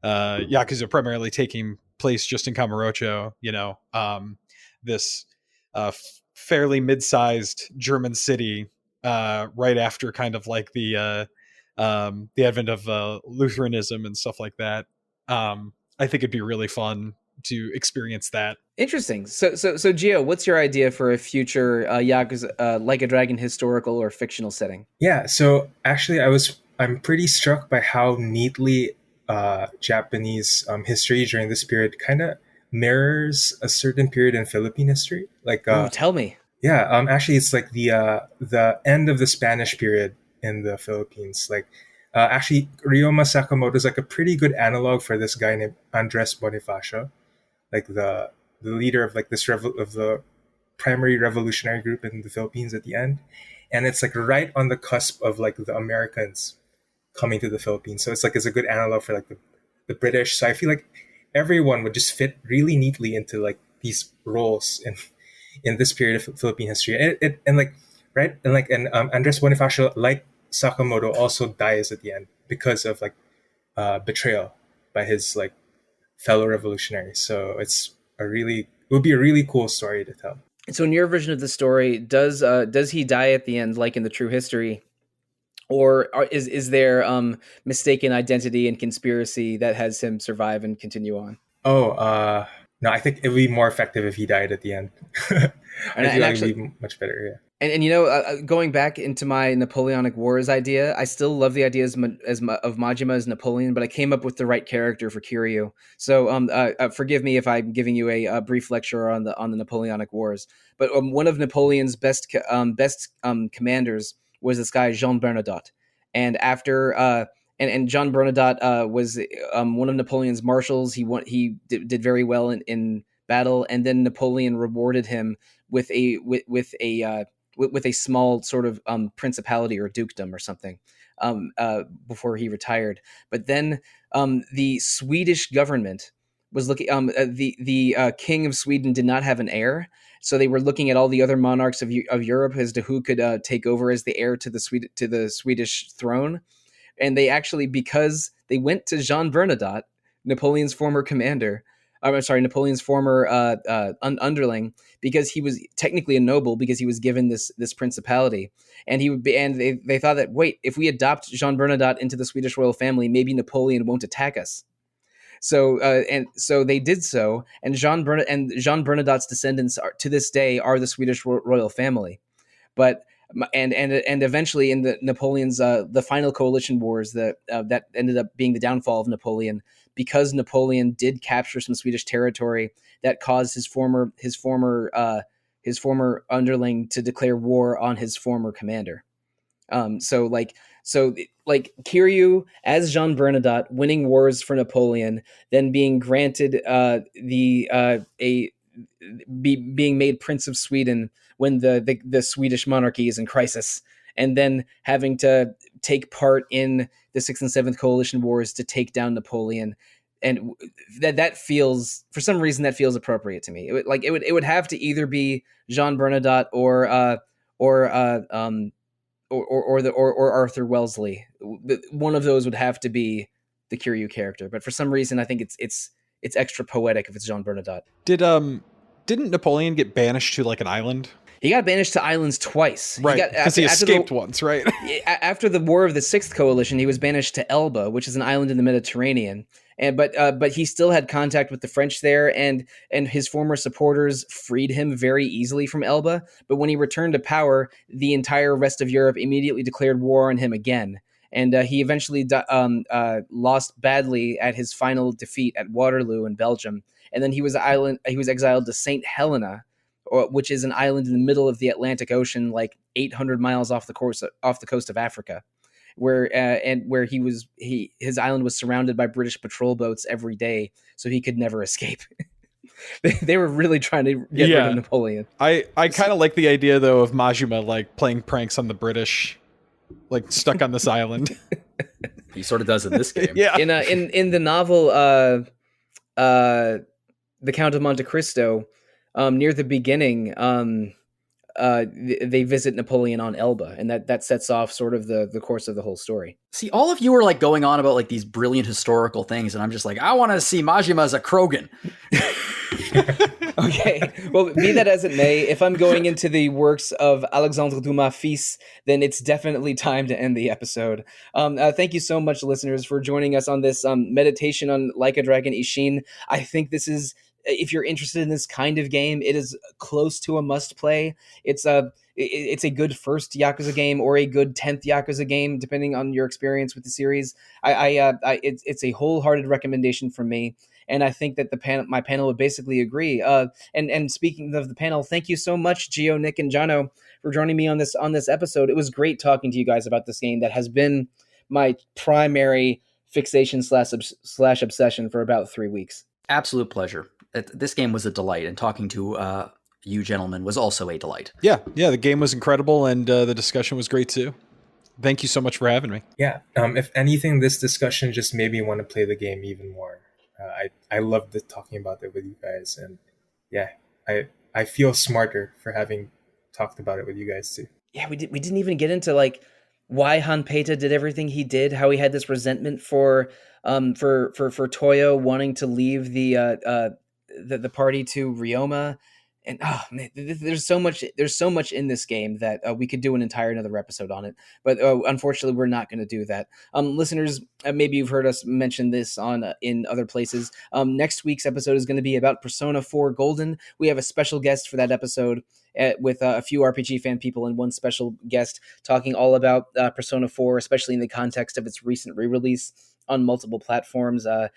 Yakuza primarily taking place just in Kamurocho, you know, this fairly mid-sized German city right after kind of like the advent of Lutheranism and stuff like that. I think it'd be really fun to experience that.
Interesting. So Gio, what's your idea for a future Yakuza Like a Dragon historical or fictional setting?
Yeah, so actually I'm pretty struck by how neatly Japanese history during this period kind of mirrors a certain period in Philippine history. Like
tell me.
Yeah, actually it's like the end of the Spanish period in the Philippines. Like actually Ryoma Sakamoto is like a pretty good analog for this guy named Andres Bonifacio, like the leader of like this of the primary revolutionary group in the Philippines at the end. And it's like right on the cusp of like the Americans coming to the Philippines. So it's like it's a good analog for like the British. So I feel like everyone would just fit really neatly into like these roles in this period of Philippine history. And like right and Andres Bonifacio, like Sakamoto, also dies at the end because of like betrayal by his like fellow revolutionaries. So it would be a really cool story to tell.
So in your version of the story, does he die at the end like in the true history? Or is there mistaken identity and conspiracy that has him survive and continue on?
Oh, no, I think it would be more effective if he died at the end. I feel like it would be much better, yeah.
And you know, going back into my Napoleonic Wars idea, I still love the idea of Majima as Napoleon, but I came up with the right character for Kiryu. So forgive me if I'm giving you a brief lecture on the Napoleonic Wars. But one of Napoleon's best commanders was this guy Jean Bernadotte, and after and Jean Bernadotte was one of Napoleon's marshals. He did very well in battle, and then Napoleon rewarded him with a small sort of principality or dukedom or something. before he retired. But then the Swedish government was looking. The king of Sweden did not have an heir, so they were looking at all the other monarchs of Europe as to who could take over as the heir to the Swedish throne. And they actually, because they went to Jean Bernadotte, Napoleon's former commander. I'm sorry, Napoleon's former underling, because he was technically a noble because he was given this principality, and he would be. And they thought that, wait, if we adopt Jean Bernadotte into the Swedish royal family, maybe Napoleon won't attack us. So they did so, and Jean Bernadotte's descendants to this day are the Swedish royal family. But and eventually in the Napoleon's the final coalition wars that ended up being the downfall of Napoleon, because Napoleon did capture some Swedish territory that caused his former underling to declare war on his former commander. So Kiryu as Jean Bernadotte winning wars for Napoleon, then being granted being made Prince of Sweden when the Swedish monarchy is in crisis, and then having to take part in the 6th and 7th coalition wars to take down Napoleon. And that feels, for some reason, that feels appropriate to me. It would have to either be Jean Bernadotte or Arthur Wellesley. One of those would have to be the Kiryu character. But for some reason, I think it's extra poetic if it's Jean Bernadotte.
Didn't Napoleon get banished to like an island?
He got banished to islands twice.
Right, because he escaped once, right?
After the War of the Sixth Coalition, he was banished to Elba, which is an island in the Mediterranean. But he still had contact with the French there, and his former supporters freed him very easily from Elba. But when he returned to power, the entire rest of Europe immediately declared war on him again. And he eventually lost badly at his final defeat at Waterloo in Belgium. And then he was exiled to St. Helena, which is an island in the middle of the Atlantic Ocean, like 800 miles off the coast of Africa, where his island was surrounded by British patrol boats every day, so he could never escape. They were really trying to get rid of Napoleon.
I kind of like the idea though of Majima like playing pranks on the British, like stuck on this island.
He sort of does in this game.
Yeah. In the novel, The Count of Monte Cristo, near the beginning, they visit Napoleon on Elba, and that sets off sort of the course of the whole story.
See, all of you are like going on about like these brilliant historical things, and I'm just like, I want to see Majima as a Krogan.
Okay, well, be that as it may, if I'm going into the works of Alexandre Dumas fils, then it's definitely time to end the episode. Thank you so much, listeners, for joining us on this meditation on Like a Dragon Ishin. I think this is, if you're interested in this kind of game, it is close to a must play. It's a good first Yakuza game or a good 10th Yakuza game, depending on your experience with the series. It's a wholehearted recommendation from me. And I think that my panel would basically agree. And speaking of the panel, thank you so much, Gio, Nick, and Jono, for joining me on this episode. It was great talking to you guys about this game that has been my primary fixation slash obsession for about 3 weeks.
Absolute pleasure. This game was a delight, and talking to you gentlemen was also a delight. Yeah,
the game was incredible, and the discussion was great too. Thank you so much for having me.
Yeah, if anything, this discussion just made me want to play the game even more. I loved talking about it with you guys, and yeah, I feel smarter for having talked about it with you guys too.
Yeah, we didn't even get into like why Hanpeta did everything he did, how he had this resentment for Toyo wanting to leave the party to Ryoma. And oh man, there's so much in this game that we could do an entire another episode on it, but unfortunately we're not going to do that. Listeners, maybe you've heard us mention this in other places. Next week's episode is going to be about Persona 4 Golden. We have a special guest for that episode with a few RPG fan people and one special guest talking all about Persona 4, especially in the context of its recent re-release on multiple platforms. I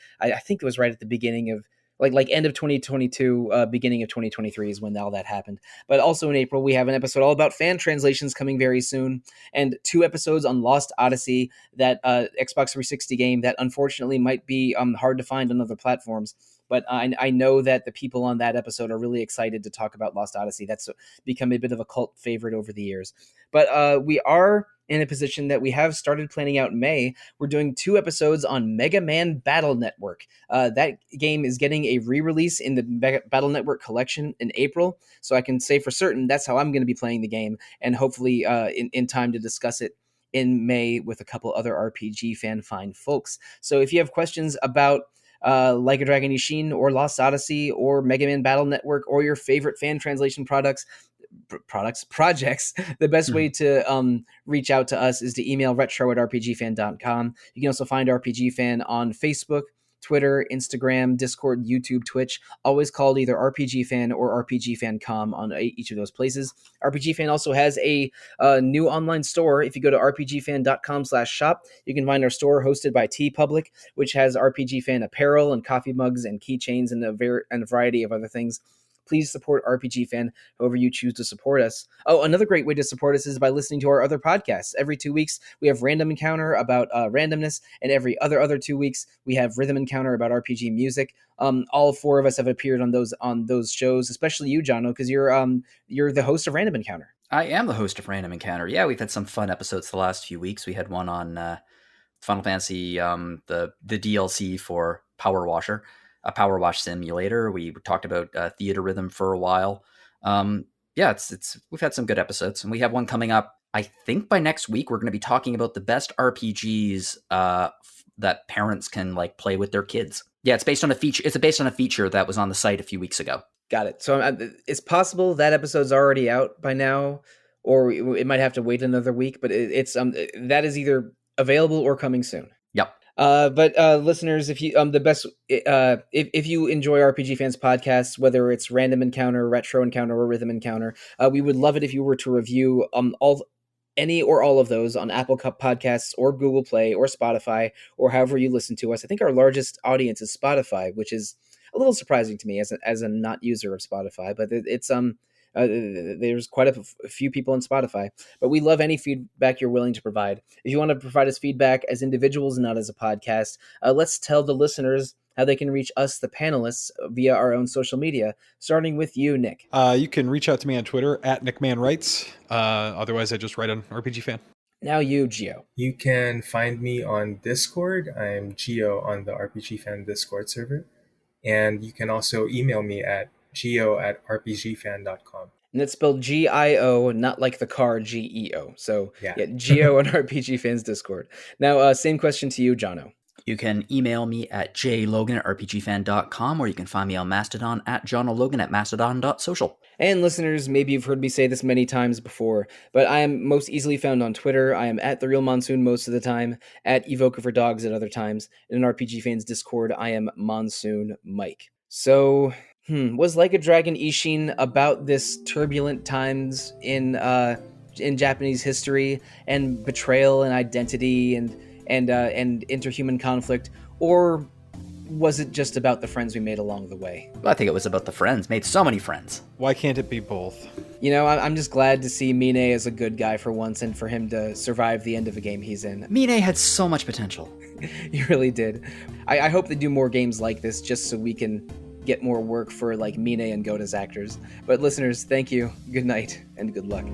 think it was right at the beginning of like end of 2022, beginning of 2023 is when all that happened. But also in April, we have an episode all about fan translations coming very soon, and 2 episodes on Lost Odyssey, that Xbox 360 game that unfortunately might be hard to find on other platforms. But I know that the people on that episode are really excited to talk about Lost Odyssey. That's become a bit of a cult favorite over the years. But we are in a position that we have started planning out in May. We're doing 2 episodes on Mega Man Battle Network. That game is getting a re-release in the Battle Network collection in April, so I can say for certain that's how I'm going to be playing the game, and hopefully in time to discuss it in May with a couple other RPG fan fine folks. So if you have questions about Like a Dragon Ishin or Lost Odyssey or Mega Man Battle Network or your favorite fan translation projects, the best way to reach out to us is to email retro@rpgfan.com. You can also find RPG Fan on Facebook, Twitter, Instagram, Discord, YouTube, Twitch, always called either RPG Fan or RPG Fan.com on each of those places. RPG Fan also has a new online store. If you go to rpgfan.com/shop, you can find our store hosted by TeePublic, which has RPG Fan apparel and coffee mugs and keychains and a variety of other things. Please support RPG Fan however you choose to support us. Oh, another great way to support us is by listening to our other podcasts. Every 2 weeks, we have Random Encounter about randomness, and every other 2 weeks, we have Rhythm Encounter about RPG music. All 4 of us have appeared on those shows, especially you, Jono, because you're the host of Random Encounter.
I am the host of Random Encounter. Yeah, we've had some fun episodes the last few weeks. We had one on Final Fantasy, the DLC for Power Washer, a power wash simulator. We talked about theater rhythm for a while. It's we've had some good episodes, and we have one coming up. I think by next week we're going to be talking about the best RPGs that parents can like play with their kids. Yeah, it's based on a feature. It's based on a feature that was on the site a few weeks ago.
Got it. So it's possible that episode's already out by now, or it might have to wait another week. But it's that is either available or coming soon.
Yep.
But listeners, if you if you enjoy RPG Fans podcasts, whether it's Random Encounter, Retro Encounter, or Rhythm Encounter, we would love it if you were to review any or all of those on Apple Podcasts or Google Play or Spotify or however you listen to us. I think our largest audience is Spotify, which is a little surprising to me as a not user of Spotify, but it's there's quite a few people on Spotify, but we love any feedback you're willing to provide. If you want to provide us feedback as individuals, not as a podcast, let's tell the listeners how they can reach us, the panelists, via our own social media, starting with you, Nick.
You can reach out to me on Twitter at NickManWrites. Otherwise, I just write on RPG Fan.
Now you, Gio.
You can find me on Discord. I'm Gio on the RPG Fan Discord server. And you can also email me at gio@rpgfan.com.
And it's spelled Gio, not like the car Geo. So yeah Gio on RPG Fans Discord. Now, same question to you, Jono.
You can email me at jlogan@rpgfan.com, or you can find me on Mastodon at johnlogan@mastodon.social.
And listeners, maybe you've heard me say this many times before, but I am most easily found on Twitter. I am at The Real Monsoon most of the time, at Evoker for Dogs at other times. In RPG Fans Discord, I am Monsoon Mike. So, was Like a Dragon Ishin about this turbulent times in Japanese history and betrayal and identity and interhuman conflict, or was it just about the friends we made along the way?
Well, I think it was about the friends. Made so many friends.
Why can't it be both?
You know, I'm just glad to see Mine as a good guy for once, and for him to survive the end of a game he's in.
Mine had so much potential.
He really did. I hope they do more games like this, just so we can get more work for like Mine and Gota's actors. But listeners, thank you, good night, and good luck.